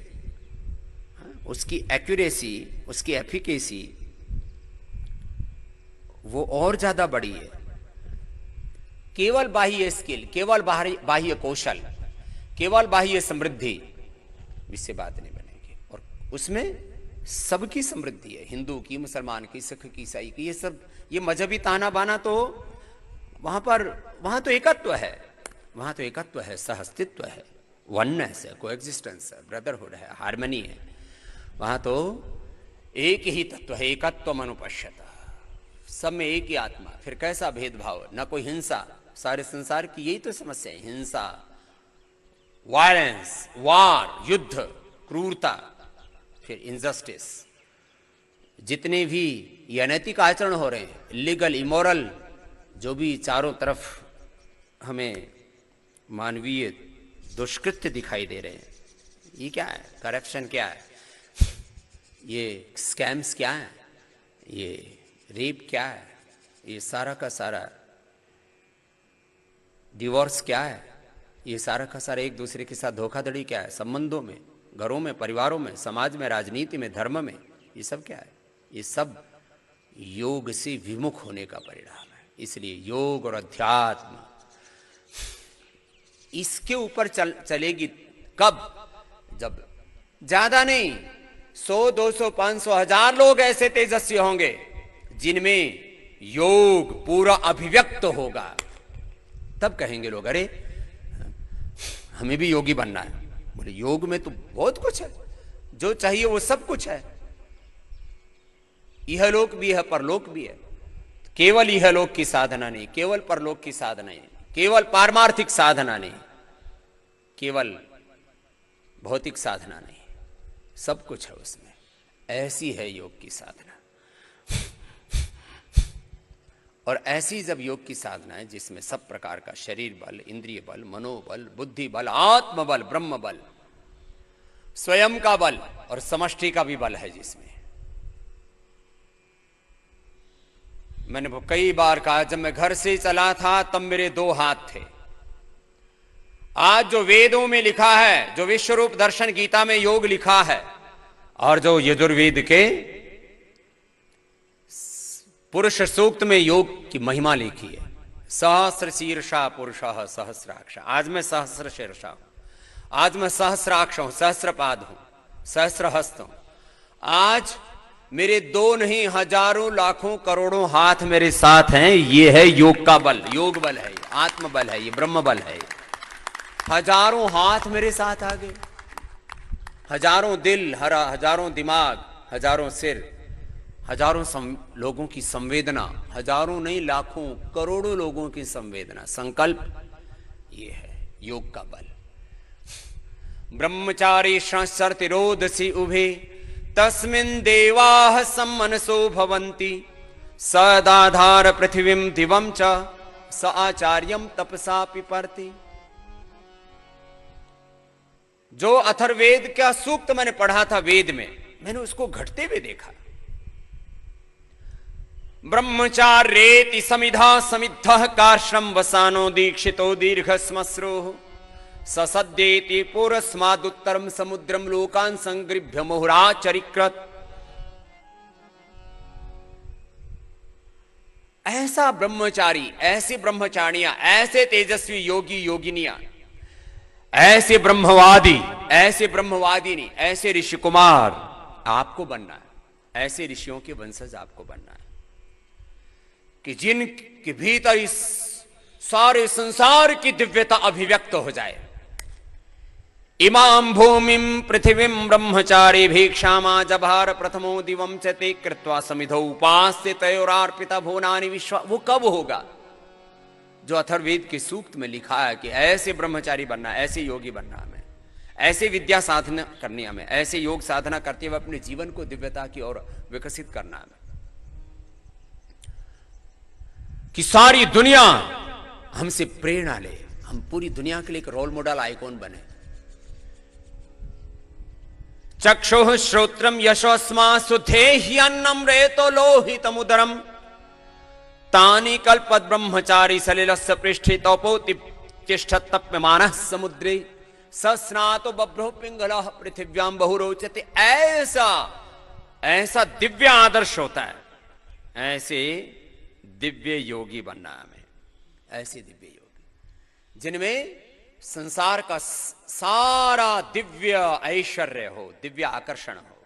उसकी एक्यूरेसी, उसकी एफिकेसी वो और ज्यादा बड़ी है। केवल बाह्य स्किल, केवल बाह्य कौशल, केवल बाह्य समृद्धि, इससे बात नहीं बनेगी। और उसमें सबकी समृद्धि है, हिंदू की, मुसलमान की, सिख की, ईसाई की, ये सब, ये मजहबी ताना बाना तो वहां तो एकत्व है, वहां तो एकत्व है, सहअस्तित्व है, वननेस है, कोएग्जिस्टेंस है, ब्रदरहुड है, हार्मनी है। वहां तो एक ही तत्व है, एकत्व मनुपश्यता, सब में एक ही आत्मा। फिर कैसा भेदभाव, न कोई हिंसा। सारे संसार की यही तो समस्या है, हिंसा, वायलेंस, वार, युद्ध, क्रूरता, फिर इनजस्टिस। जितने भी ये अनैतिक आचरण हो रहे हैं, इलीगल, इमोरल, जो भी चारों तरफ हमें मानवीय दुष्कृत्य दिखाई दे रहे हैं, ये क्या है? करप्शन क्या है? ये स्कैम्स क्या है? ये रेप क्या है? ये सारा का सारा डिवोर्स क्या है? ये सारा का सारा एक दूसरे के साथ धोखाधड़ी क्या है? संबंधों में, घरों में, परिवारों में, समाज में, राजनीति में, धर्म में, ये सब क्या है? ये सब योग से विमुख होने का परिणाम है। इसलिए योग और अध्यात्म इसके ऊपर चलेगी कब? जब ज्यादा नहीं, 100, 200, 500, 1000 लोग ऐसे तेजस्वी होंगे जिनमें योग पूरा अभिव्यक्त होगा, तब कहेंगे लोग, अरे हमें भी योगी बनना है। बोले योग में तो बहुत कुछ है, जो चाहिए वो सब कुछ है, इहलोक भी है, परलोक भी है। केवल इहलोक की साधना नहीं, केवल परलोक की साधना नहीं, केवल पारमार्थिक साधना नहीं, केवल भौतिक साधना नहीं, सब कुछ है उसमें। ऐसी है योग की साधना। और ऐसी जब योग की साधना है जिसमें सब प्रकार का शरीर बल, इंद्रिय बल, मनोबल, बुद्धि बल, आत्म बल, ब्रह्म बल, स्वयं का बल और समष्टि का भी बल है, जिसमें मैंने कई बार कहा, जब मैं घर से चला था तब मेरे 2 हाथ थे। आज जो वेदों में लिखा है, जो विश्वरूप दर्शन गीता में योग लिखा है, और जो यजुर्वेद के पुरुष सूक्त में योग की महिमा लिखी है, सहस्र शीर्षा पुरुषः सहस्राक्ष। आज मैं सहस्र शीर्षा हूं, आज मैं सहस्राक्ष हूं, सहस्रपाद हूं, सहस्रहस्त हूं। आज मेरे 2 नहीं, हजारों, लाखों, करोड़ों हाथ मेरे साथ हैं। ये है योग का बल, योग बल है, आत्म बल है, ये ब्रह्म बल है। हजारों हाथ मेरे साथ आ गए, हजारों दिल, हजारों दिमाग, हजारों सिर, हजारों लोगों की संवेदना, हजारों नहीं, लाखों, करोड़ों लोगों की संवेदना, संकल्प, ये है योग का बल। ब्रह्मचारी शर्तिरोधसी उभे तस्मिन् देवाः सम्मनसो भवन्ति सदाधार पृथिवीं दिवं च स आचार्यं तपसा पिपर्ति। जो अथर्ववेद का सूक्त मैंने पढ़ा था वेद में, मैंने उसको घटते हुए देखा। ब्रह्मचार्येति समिधा समिद्धः कार्श्रम वसानो दीक्षितो दीर्घ श्मश्रोः ससद्येति पुरस्मादुत्तरम समुद्रम लोकान् संगृभ्य मुहुराचरिकृत। ऐसा ब्रह्मचारी, ऐसे ब्रह्मचारियां, ऐसे तेजस्वी योगी योगिनियां, ऐसे ब्रह्मवादी, ऐसे ब्रह्मवादिनी, ऐसे ऋषि कुमार आपको बनना है। ऐसे ऋषियों के वंशज आपको बनना है कि जिनके भीतर इस सारे संसार की दिव्यता अभिव्यक्त हो जाए। इमाम भूमिम पृथिवीं ब्रह्मचारी भिक्षामा जभार प्रथमो दिवं च ते कृत्वा समिधौ उपास्य तयोरार्पिता भुवनानि विश्वा। वो कब होगा? जो अथर्ववेद के सूक्त में लिखा है कि ऐसे ब्रह्मचारी बनना, ऐसे योगी बनना हमें, ऐसे विद्या साधना करनी हमें, ऐसे योग साधना करते हुए अपने जीवन को दिव्यता की ओर विकसित करना हमें, कि सारी दुनिया हमसे प्रेरणा ले, हम पूरी दुनिया के लिए एक रोल मॉडल आइकॉन बने। चक्षुः श्रोत्रम यशोस्मा सुधेह्यन्नम रेतो लोहितमुदरम तानि कल्पत ब्रह्मचारी सलिलस्य पृष्ठे तपोति तिष्ठत्तप्यमानः समुद्रे सस्नातो बभ्रो पिंगलः पृथिव्यां बहुरोचते। ऐसा ऐसा दिव्य आदर्श होता है, ऐसे दिव्य योगी बनना हमें, ऐसे दिव्य योगी जिनमें संसार का सारा दिव्य ऐश्वर्य हो, दिव्य आकर्षण हो,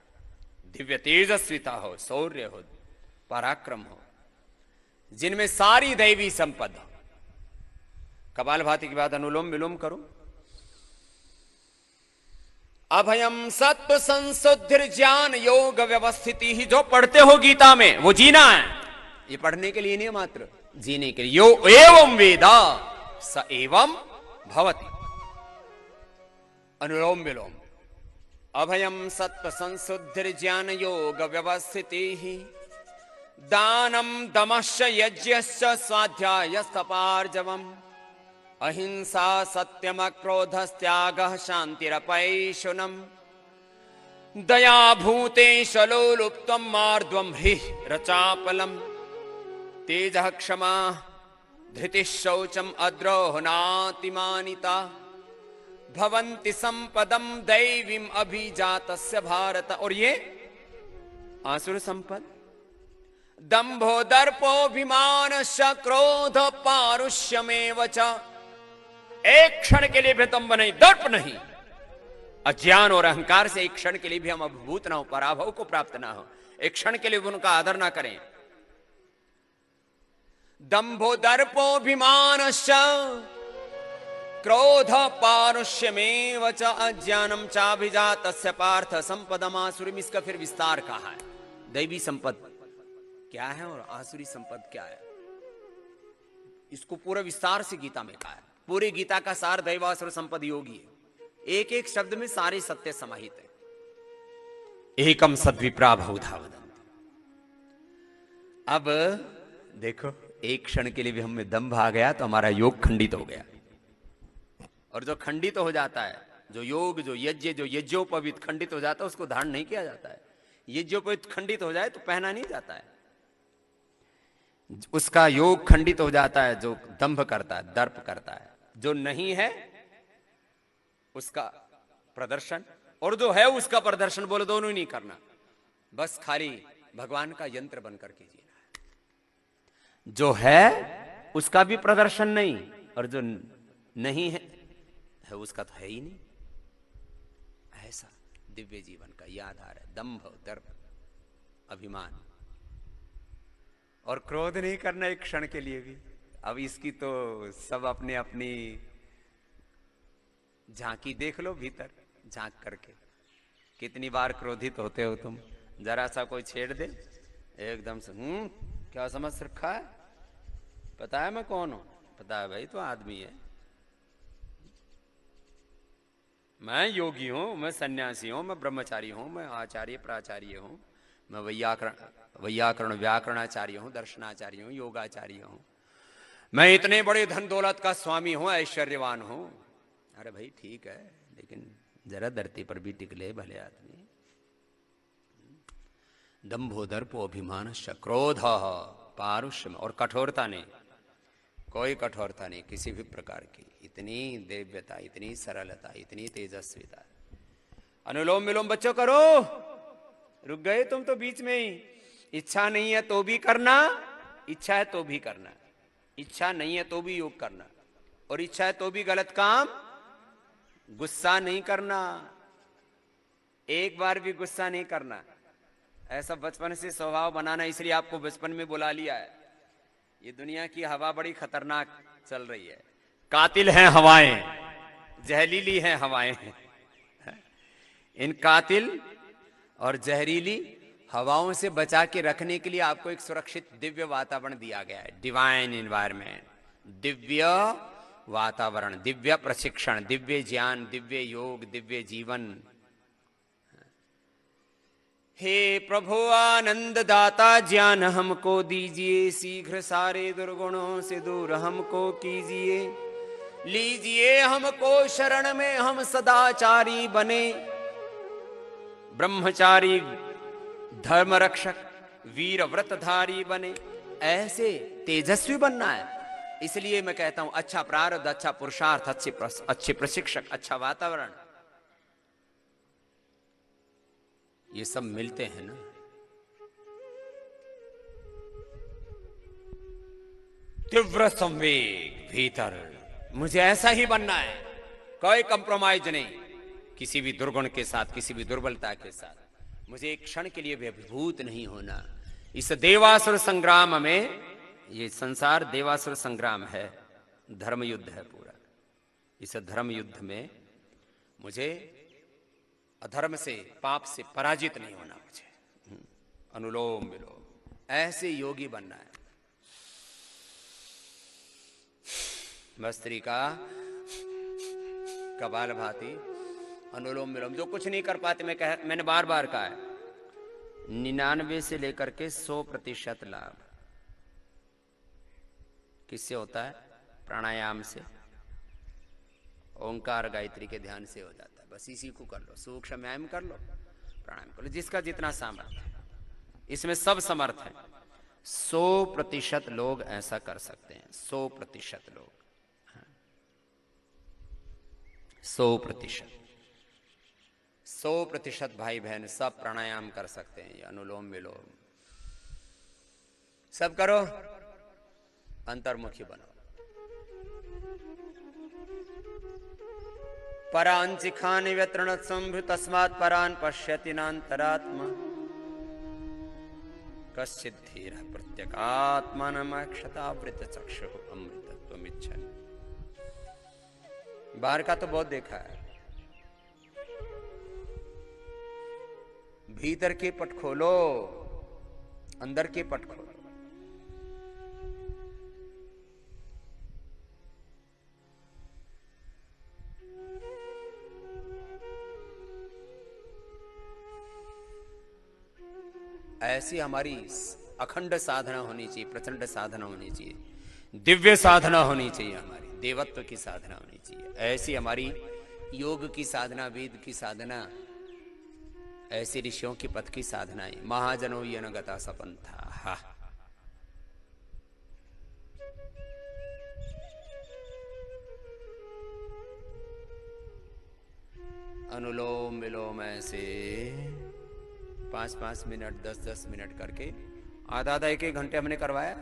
दिव्य तेजस्विता हो, शौर्य हो, पराक्रम हो, जिनमें सारी दैवी संपदा। कपालभाति के बाद अनुलोम विलोम करो। अभयम सत्व संशुद्धि ज्ञान योग व्यवस्थिति ही जो पढ़ते हो गीता में वो जीना है। ये पढ़ने के लिए नहीं मात्र जीने के लिए। यो एवं वेदा स एवं भवति। अनुलोम विलोम। अभयम सत्व संशुद्धि ज्ञान योग व्यवस्थिति ही दानम दमश्च यज्ञश्च स्वाध्यायस्तपार्जवम् अहिंसा सत्यम क्रोधस्त्यागः शान्तिरपैशुनम् दया भूतेश लोलुप्त्वम् मार्द्वम् ह्रीः रचापलम् तेजः क्षमा धृतिः शौचम् अद्रोहनातिमानिता भवन्ति संपदम् दैवीम् अभिजातस्य भारत। और ये आसुर संपद दंभो दर्पोभिमानश्च क्रोध पारुष्यमेव च। एक क्षण के लिए भी दंभ नहीं, दर्प नहीं, अज्ञान और अहंकार से एक क्षण के लिए भी हम अभिभूत ना हो, पराभव को प्राप्त ना हो, एक क्षण के लिए भी उनका आदर ना करें। दंभो दर्पोभिमानश्च क्रोध पारुष्यमेव च अज्ञानम चाभिजातस्य पार्थ संपदमासुरीम्। इसका फिर विस्तार कहा है। दैवी संपद क्या है और आसुरी संपद क्या है, इसको पूरा विस्तार से गीता में कहा है। पूरी गीता का सार दैवासुर संपद योगी है। एक एक शब्द में सारे सत्य समाहित है। एकम सद्विप्रा बहुधा वदन्ति। अब देखो, एक क्षण के लिए भी हमें दंभ आ गया तो हमारा योग खंडित हो गया। और जो खंडित हो जाता है, जो योग, जो यज्ञ, जो यज्ञोपवीत खंडित हो जाता है, उसको धारण नहीं किया जाता है। यज्ञोपवीत खंडित हो जाए तो पहना नहीं जाता है। उसका योग खंडित हो जाता है जो दंभ करता है, दर्प करता है। जो नहीं है उसका प्रदर्शन और जो है उसका प्रदर्शन, बोलो दोनों ही नहीं करना। बस खाली भगवान का यंत्र बनकर के जीना है। जो है उसका भी प्रदर्शन नहीं और जो नहीं है उसका तो है ही नहीं। ऐसा दिव्य जीवन का यह आधार है। दंभ, दर्प, अभिमान और क्रोध नहीं करना एक क्षण के लिए भी। अब इसकी तो सब अपने अपनी झांकी देख लो, भीतर झांक करके कितनी बार क्रोधित होते हो तुम। जरा सा कोई छेड़ दे एकदम से क्या समझ रखा है, पता है मैं कौन हूं, पता है भाई तो आदमी है, मैं योगी हूं, मैं सन्यासी हूं, मैं ब्रह्मचारी हूं, मैं आचार्य प्राचार्य हूं, मैं वैयाकरण व्याकरणाचार्य हूं, दर्शनाचार्य हूं, योगाचार्य हूं, मैं इतने बड़े धन दौलत का स्वामी हूं, ऐश्वर्यवान हूं। अरे भाई ठीक है, लेकिन जरा धरती पर भी टिकले भले आदमी। दंभो दर्पो अभिमान क्रोध पारुष्य और कठोरता नहीं, कोई कठोरता नहीं किसी भी प्रकार की। इतनी दिव्यता, इतनी सरलता, इतनी तेजस्विता। अनुलोम विलोम बच्चों करो। रुक गए तुम तो बीच में ही। इच्छा नहीं है तो भी करना, इच्छा है तो भी करना, इच्छा नहीं है तो भी योग करना, और इच्छा है तो भी गलत काम। गुस्सा नहीं करना, एक बार भी गुस्सा नहीं करना। ऐसा बचपन से स्वभाव बनाना, इसलिए आपको बचपन में बुला लिया है। ये दुनिया की हवा बड़ी खतरनाक चल रही है। कातिल हैं हवाएं, जहरीली हैं हवाएं। इन कातिल और जहरीली हवाओं से बचा के रखने के लिए आपको एक सुरक्षित दिव्य वातावरण दिया गया है। डिवाइन एनवायरनमेंट, दिव्य वातावरण, दिव्य प्रशिक्षण, दिव्य ज्ञान, दिव्य योग, दिव्य जीवन। हे प्रभु आनंद दाता ज्ञान हमको दीजिए, शीघ्र सारे दुर्गुणों से दूर हमको कीजिए। लीजिए हमको शरण में, हम सदाचारी बने। ब्रह्मचारी, धर्म रक्षक, वीर व्रतधारी बने, ऐसे तेजस्वी बनना है। इसलिए मैं कहता हूं अच्छा प्रारब्ध, अच्छा पुरुषार्थ, अच्छे प्रशिक्षक, अच्छा वातावरण, ये सब मिलते हैं ना। तीव्र संवेग भीतर, मुझे ऐसा ही बनना है, कोई कंप्रोमाइज नहीं किसी भी दुर्गुण के साथ, किसी भी दुर्बलता के साथ। मुझे एक क्षण के लिए भी अभिभूत नहीं होना। इस देवासुर संग्राम में, ये संसार देवासुर संग्राम है, धर्म युद्ध है पूरा। इस धर्म युद्ध में मुझे अधर्म से, पाप से पराजित नहीं होना। मुझे अनुलोम विलोम ऐसे योगी बनना है। भस्त्रिका, कपालभाति, अनुलोम विलोम, जो कुछ नहीं कर पाते, मैंने बार बार कहा है, 99 से लेकर के 100% लाभ किससे होता है? प्राणायाम से, ओंकार गायत्री के ध्यान से हो जाता है। बस इसी को कर लो, सूक्ष्म व्यायाम कर लो, प्राणायाम कर लो, जिसका जितना सामर्थ्य है। इसमें सब समर्थ है। 100% लोग ऐसा कर सकते हैं। 100% लोग, 100%, 100% भाई बहन सब प्राणायाम कर सकते हैं। ये अनुलोम विलोम सब करो, अंतर्मुखी बनो। परान चिखानि व्यतृण संभृ तस्मात् परान पश्यति नान्तरात्मा कश्चित् धीरः प्रत्यगात्मानमक्षतावृत चक्षुः अमृतत्वमिच्छति। बाहर का तो बहुत देखा है, भीतर के पट खोलो, अंदर के पट खोलो। ऐसी हमारी अखंड साधना होनी चाहिए, प्रचंड साधना होनी चाहिए, दिव्य साधना होनी चाहिए, हमारी देवत्व की साधना होनी चाहिए। ऐसी हमारी योग की साधना, वेद की साधना, ऐसे ऋषियों की पथ की साधनाएं। महाजनो येन गता सपंथा। अनुलोम विलोम ऐसे 5-5 मिनट, 10-10 मिनट करके आधा 1-1 घंटे हमने करवाया।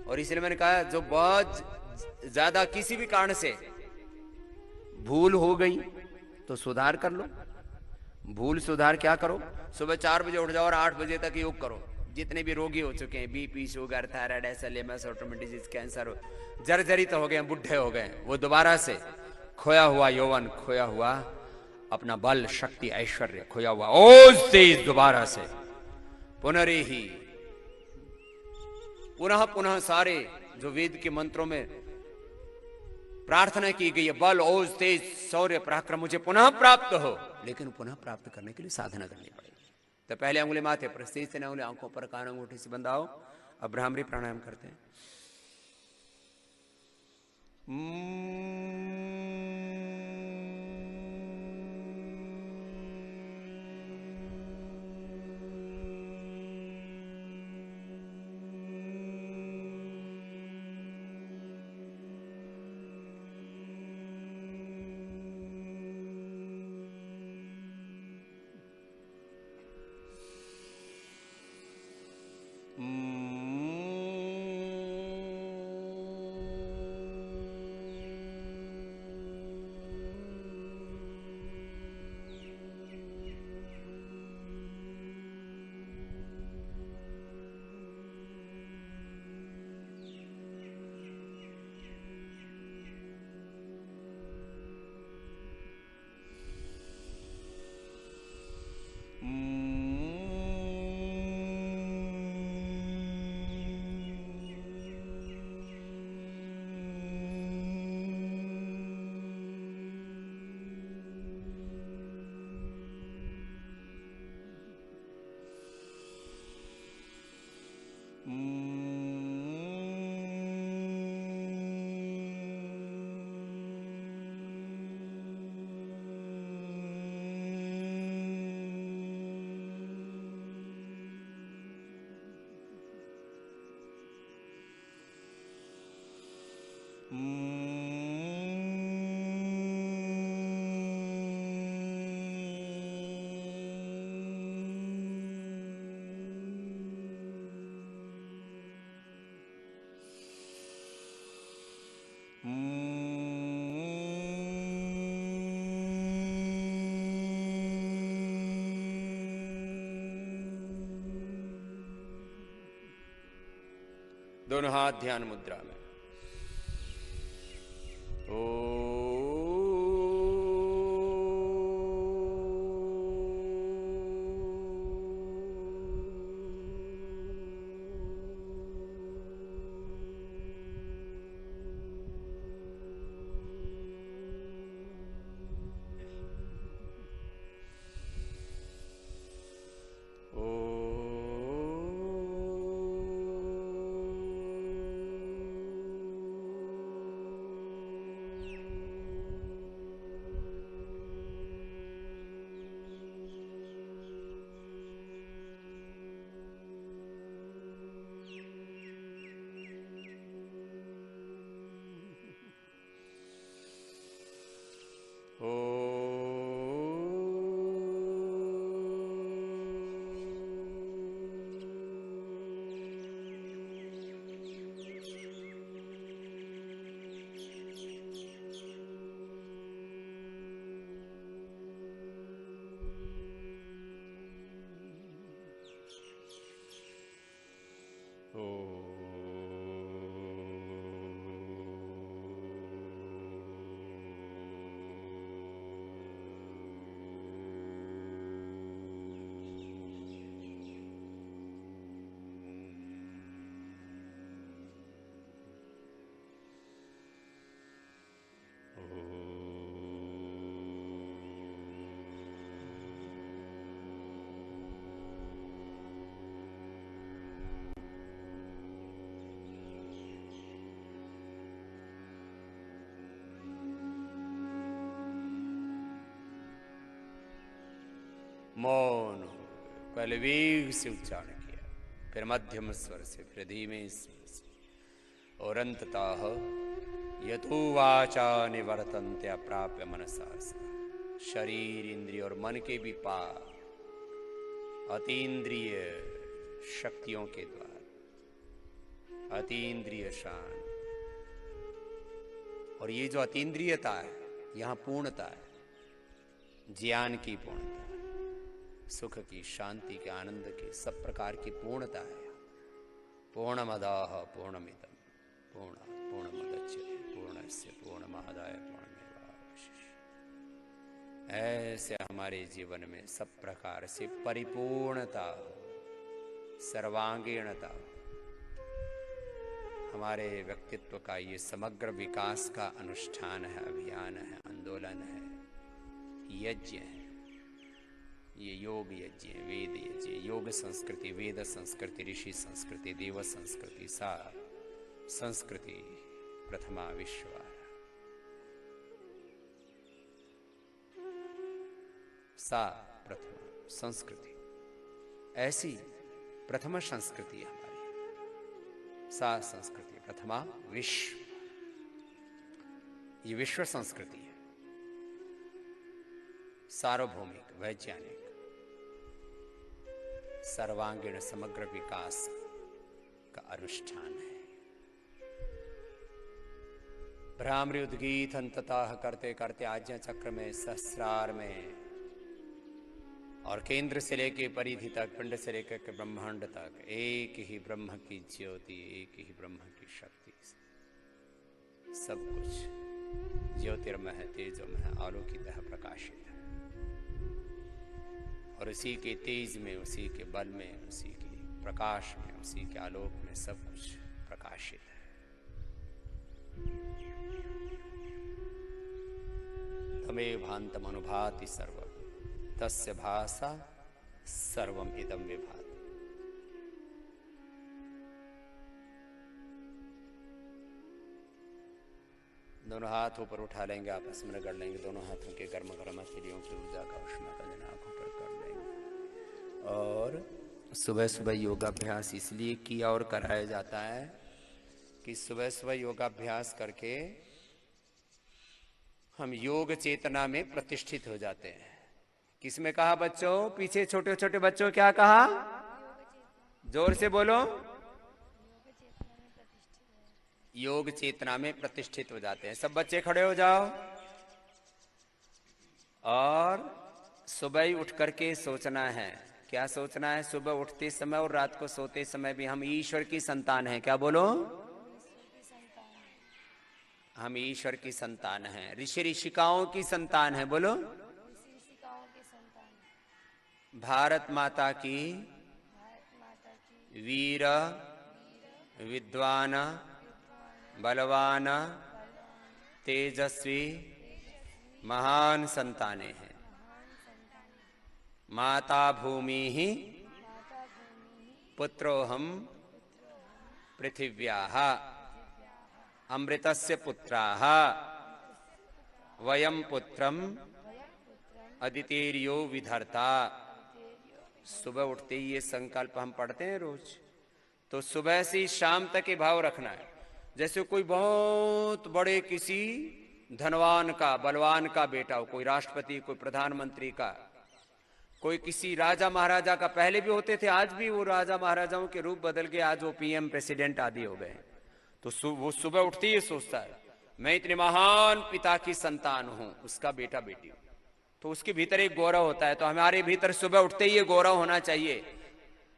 और इसलिए मैंने कहा जो बहुत ज्यादा किसी भी कारण से भूल हो गई तो सुधार कर लो। भूल सुधार क्या करो? सुबह 4 बजे उठ जाओ और 8 बजे तक योग करो। जितने भी रोगी हो चुके हैं, BP, sugar, thyroid, SLMS, automatic disease, cancer, जर्जरित हो गए, बुढ़े हो गए, वो दोबारा से खोया हुआ यौवन, खोया हुआ अपना बल, शक्ति, ऐश्वर्य, खोया हुआ ओज तेज दोबारा से पुनरेहि पुनः सारे जो वेद के मंत्रों में प्रार्थना की गई है, बल, ओज, तेज, शौर्य, पराक्रम मुझे पुनः प्राप्त हो। लेकिन पुनः प्राप्त करने के लिए साधना करनी पड़ेगी। तो पहले अंगुली माथे पर, तेज से अंगुली आंखों पर, कान अंगूठे से बंधाओ। अब भ्रामरी प्राणायाम करते हैं। दोनों हाथ ध्यान मुद्रा में। मौन हो। पहले वेग से उच्चारण किया, फिर मध्यम स्वर से, फिर धीमे स्वर से, और अंततः यतो वाचा निवर्तन्ते अप्राप्य मनसा शरीर इंद्रिय और मन के भी पार अतीन्द्रिय शक्तियों के द्वारा अतीन्द्रिय शान। और ये जो अतीन्द्रियता है यहां पूर्णता है, ज्ञान की पूर्णता, सुख की, शांति के, आनंद की, सब प्रकार की पूर्णता है। पूर्णमदाः पूर्णमिदं पूर्णमुदच्यते पूर्णस्य पूर्णमादाय पूर्णमेवावशिष्यते। ऐसे हमारे जीवन में सब प्रकार से परिपूर्णता, सर्वांगीणता, हमारे व्यक्तित्व का ये समग्र विकास का अनुष्ठान है, अभियान है, आंदोलन है, यज्ञ है। ये योग यज्ञ, वेद यज्ञ, योग संस्कृति, वेद संस्कृति, ऋषि संस्कृति, देव संस्कृति, सा संस्कृति प्रथमा विश्व। सा प्रथमा संस्कृति, ऐसी प्रथमा संस्कृति है हमारी। सा संस्कृति प्रथमा विश्व, ये विश्व संस्कृति है, सार्वभौमिक, वैज्ञानिक, सर्वांगीण समग्र विकास का अनुष्ठान है। भ्रामरी उद्गीत अंततः करते करते आज्ञा चक्र में, सहस्रार में, और केंद्र से लेके परिधि तक, पिंड से लेकर के ब्रह्मांड तक एक ही ब्रह्म की ज्योति, एक ही ब्रह्म की शक्ति, सब कुछ ज्योतिर्मय, तेजोमय, आलोकितः प्रकाशित है। और उसी के तेज में, उसी के बल में, उसी के प्रकाश में, उसी के आलोक में सब कुछ प्रकाशित है। तमेव भान्तम् अनुभाति सर्वम्, तस्य भासा सर्वम इदं विभाति। दोनों हाथ ऊपर उठा लेंगे, आपस में रगड़ लेंगे, दोनों हाथों के गर्म गर्म हथेलियों की ऊर्जा का उष्मा का जन आंखों पर कर लेंगे। और सुबह सुबह योगाभ्यास इसलिए किया और कराया जाता है कि सुबह सुबह योगाभ्यास करके हम योग चेतना में प्रतिष्ठित हो जाते हैं। किसमें कहा बच्चों? पीछे छोटे छोटे बच्चों क्या कहा? जोर से बोलो। योग चेतना में प्रतिष्ठित हो जाते हैं। सब बच्चे खड़े हो जाओ और सुबह ही उठ करके सोचना है क्या सोचना है? सुबह उठते समय और रात को सोते समय भी हम ईश्वर की संतान हैं। क्या बोलो? हम ईश्वर की संतान हैं, ऋषि ऋषिकाओं की संतान है। बोलो, भारत माता की वीर विद्वान बलवान तेजस्वी महान संतानें हैं। माता भूमि ही पुत्रोहम पृथिव्याः अमृतस्य पुत्राः वयम पुत्रम अदितेर्यो विधर्ता। सुबह उठते ही ये संकल्प हम पढ़ते हैं रोज, तो सुबह से शाम तक ये भाव रखना है। जैसे कोई बहुत बड़े किसी धनवान का बलवान का बेटा हो, कोई राष्ट्रपति, कोई प्रधानमंत्री का, कोई किसी राजा महाराजा का। पहले भी होते थे, आज भी वो राजा महाराजाओं के रूप बदल के आज वो पीएम प्रेसिडेंट आदि हो गए। तो वो सुबह उठते ही सोचता है मैं इतने महान पिता की संतान हूं, उसका बेटा बेटी हूं, तो उसके भीतर एक गौरव होता है। तो हमारे भीतर सुबह उठते ही ये गौरव होना चाहिए,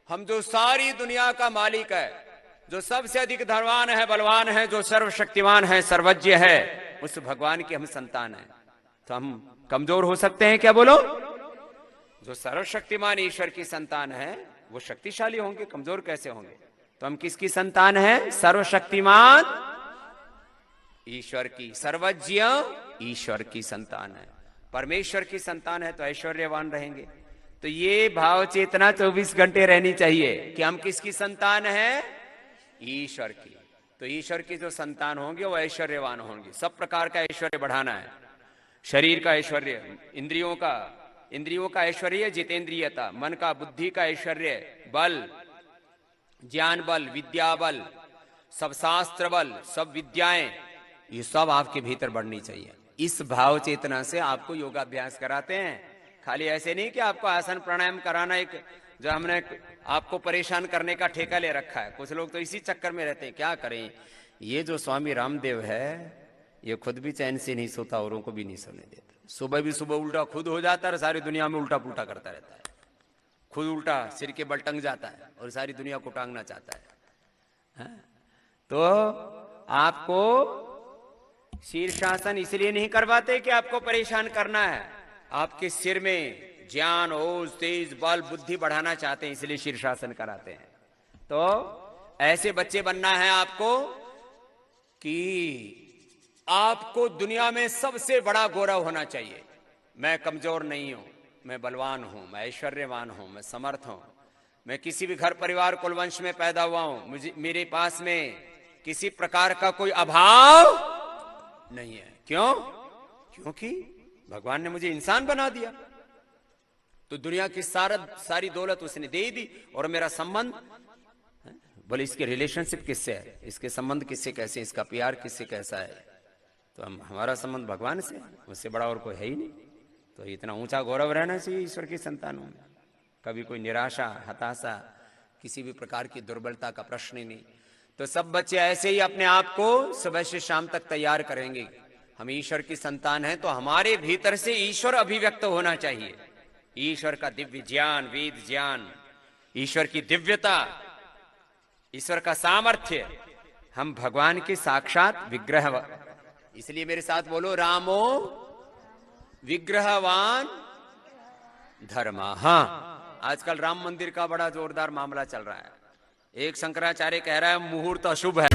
हम जो सारी दुनिया का मालिक है, जो सबसे अधिक धनवान है, बलवान है, जो सर्वशक्तिमान है, सर्वज्ञ है, उस भगवान की हम संतान है। तो हम कमजोर हो सकते हैं क्या? बोलो, जो सर्वशक्तिमान ईश्वर की संतान है वो शक्तिशाली होंगे, कमजोर कैसे होंगे? तो हम किसकी संतान है? सर्वशक्तिमान ईश्वर की, सर्वज्ञ ईश्वर की संतान है। परमेश्वर की संतान है तो ऐश्वर्यवान रहेंगे। तो ये भाव चेतना 24 घंटे रहनी चाहिए कि हम किसकी संतान है? ईश्वर की। तो ईश्वर की जो संतान होंगे वो ऐश्वर्यवान होंगे। सब प्रकार का ऐश्वर्य बढ़ाना है, शरीर का ऐश्वर्य, इंद्रियों का ऐश्वर्य जितेंद्रियता, मन का बुद्धि का ऐश्वर्य, बल, ज्ञान बल, विद्या बल, सब शास्त्र बल, सब विद्याएं, ये सब आपके भीतर बढ़नी चाहिए। इस भाव चेतना से आपको योगाभ्यास कराते हैं। खाली ऐसे नहीं कि आपको आसन प्राणायाम कराना एक जो हमने आपको परेशान करने का ठेका ले रखा है। कुछ लोग तो इसी चक्कर में रहते हैं, क्या करें? ये जो स्वामी रामदेव है ये खुद भी चैन से नहीं सोता, औरों को भी नहीं सोने देता। सुबह भी सुबह उल्टा खुद हो जाता है और सारी दुनिया में उल्टा पुल्टा करता रहता है। खुद उल्टा सिर के बल टंग जाता है और सारी दुनिया को टांगना चाहता है। तो आपको शीर्षासन इसलिए नहीं करवाते कि आपको परेशान करना है, आपके सिर में ज्ञान, ओज, तेज, बल, बुद्धि बढ़ाना चाहते हैं, इसलिए शीर्षासन कराते हैं। तो ऐसे बच्चे बनना है आपको कि आपको दुनिया में सबसे बड़ा गौरव होना चाहिए। मैं कमजोर नहीं हूं, मैं बलवान हूं, मैं ऐश्वर्यवान हूं, मैं समर्थ हूं, मैं किसी भी घर परिवार कुल वंश में पैदा हुआ हूं, मेरे पास में किसी प्रकार का कोई अभाव नहीं है। क्यों? क्योंकि भगवान ने मुझे इंसान बना दिया, तो दुनिया की सारी दौलत उसने दे दी। और मेरा संबंध, बोले इसके रिलेशनशिप किससे है, इसके संबंध किससे कैसे, इसका प्यार किससे कैसा है? तो हमारा संबंध भगवान से, उससे बड़ा और कोई है ही नहीं। तो इतना ऊंचा गौरव रहना चाहिए ईश्वर की संतानों में। कभी कोई निराशा, हताशा, किसी भी प्रकार की दुर्बलता का प्रश्न ही नहीं। तो सब बच्चे ऐसे ही अपने आप को सुबह से शाम तक तैयार करेंगे। हम ईश्वर की संतान हैं तो हमारे भीतर से ईश्वर अभिव्यक्त होना चाहिए। ईश्वर का दिव्य ज्ञान, वेद ज्ञान, ईश्वर की दिव्यता, ईश्वर का सामर्थ्य, हम भगवान के साक्षात विग्रह। इसलिए मेरे साथ बोलो, रामो विग्रहवान धर्मा। हाँ, आजकल राम मंदिर का बड़ा जोरदार मामला चल रहा है। एक शंकराचार्य कह रहा है मुहूर्त अशुभ है।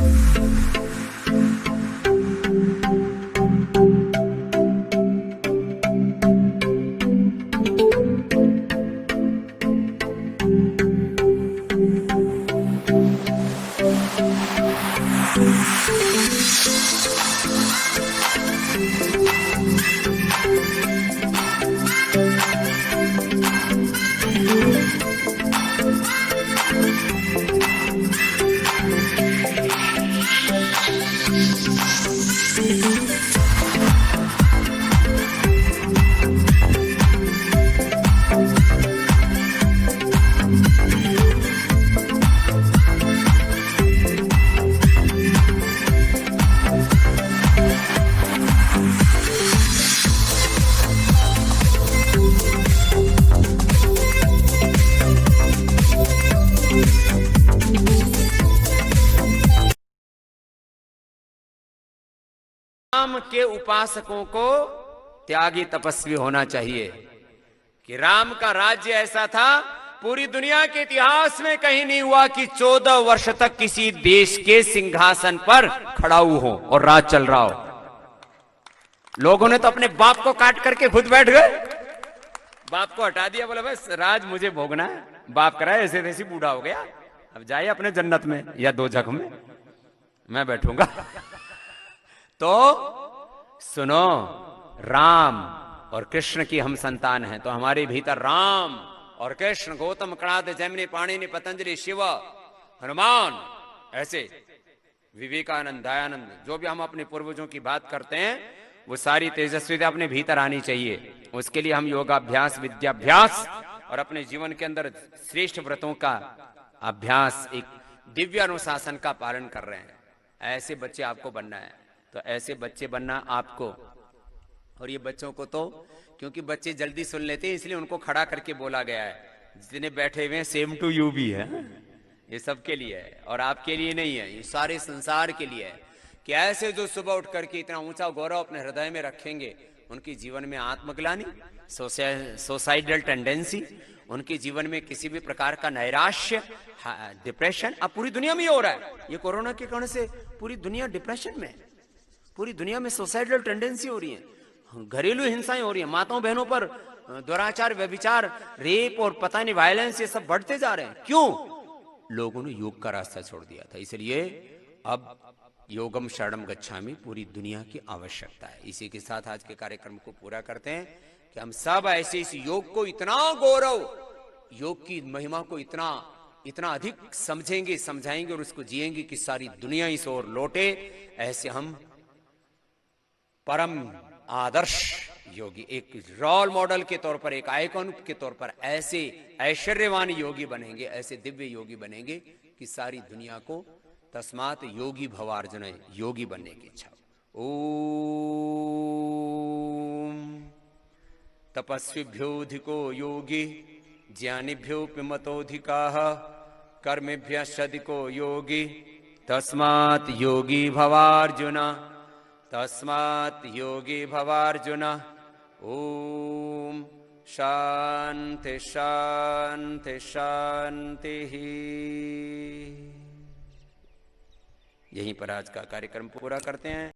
राम के उपासकों को त्यागी तपस्वी होना चाहिए कि राम का राज्य ऐसा था, पूरी दुनिया के इतिहास में कहीं नहीं हुआ कि 14 वर्ष तक किसी देश के सिंहासन पर खड़ा हो और राज चल रहा हो। लोगों ने तो अपने बाप को काट करके खुद बैठ गए, बाप को हटा दिया, बोला बस राज मुझे भोगना है, बाप कराए ऐसे तैसे बूढ़ा हो गया, अब जाइए अपने जन्नत में या दोजख में, मैं बैठूंगा। तो सुनो, राम और कृष्ण की हम संतान हैं, तो हमारे भीतर राम और कृष्ण, गौतम, कणाद, जैमिनी, पाणिनि, पतंजलि, शिव, हनुमान, ऐसे विवेकानंद, दयानंद, जो भी हम अपने पूर्वजों की बात करते हैं, वो सारी तेजस्विता अपने भीतर आनी चाहिए। उसके लिए हम योगाभ्यास, विद्याभ्यास और अपने जीवन के अंदर श्रेष्ठ व्रतों का अभ्यास, एक दिव्य अनुशासन का पालन कर रहे हैं। ऐसे बच्चे आपको बनना है, तो ऐसे बच्चे बनना आपको। और ये बच्चों को तो, क्योंकि बच्चे जल्दी सुन लेते हैं, इसलिए उनको खड़ा करके बोला गया है। जितने बैठे हुए हैं सेम टू यू भी है, ये सबके लिए है और आपके लिए नहीं है, ये सारे संसार के लिए है। कि ऐसे जो सुबह उठ करके इतना ऊंचा गौरव अपने हृदय में रखेंगे, उनके जीवन में आत्मग्लानि, सोसाइडल टेंडेंसी, उनके जीवन में किसी भी प्रकार का नैराश्य, डिप्रेशन, अब पूरी दुनिया में ही हो रहा है। ये कोरोना के कारण से पूरी दुनिया डिप्रेशन में, पूरी दुनिया में सोसाइडल टेंडेंसी हो रही है, घरेलू हिंसाएं हो रही है, माताओं बहनों पर दुराचार, व्यभिचार, रेप और पता नहीं वायलेंस, ये सब बढ़ते जा रहे हैं। क्यों? लोगों ने योग का रास्ता छोड़ दिया था। इसलिए अब योगम शरणम गच्छामि पूरी दुनिया की आवश्यकता है। इसी के साथ आज के कार्यक्रम को पूरा करते हैं कि हम सब ऐसे इस योग को इतना गौरव, योग की महिमा को इतना इतना अधिक समझेंगे, समझाएंगे और उसको जिएंगे कि सारी दुनिया इस ओर लौटे। ऐसे हम परम आदर्श योगी, एक रोल मॉडल के तौर पर, एक आइकॉन के तौर पर ऐसे ऐश्वर्यवान योगी बनेंगे, ऐसे दिव्य योगी बनेंगे कि सारी दुनिया को तस्मात योगी भवार्जुन, योगी बनने की इच्छा। ओम तपस्विभ्योऽधिको योगी ज्ञानिभ्योऽपि मतोऽधिकाः कर्मिभ्यश्चाधिको योगी तस्मात् योगी भवार्जुन, तस्मात् योगी भवार्जुन। ओम शांति शांति शांति। यहीं पर आज का कार्यक्रम पूरा करते हैं।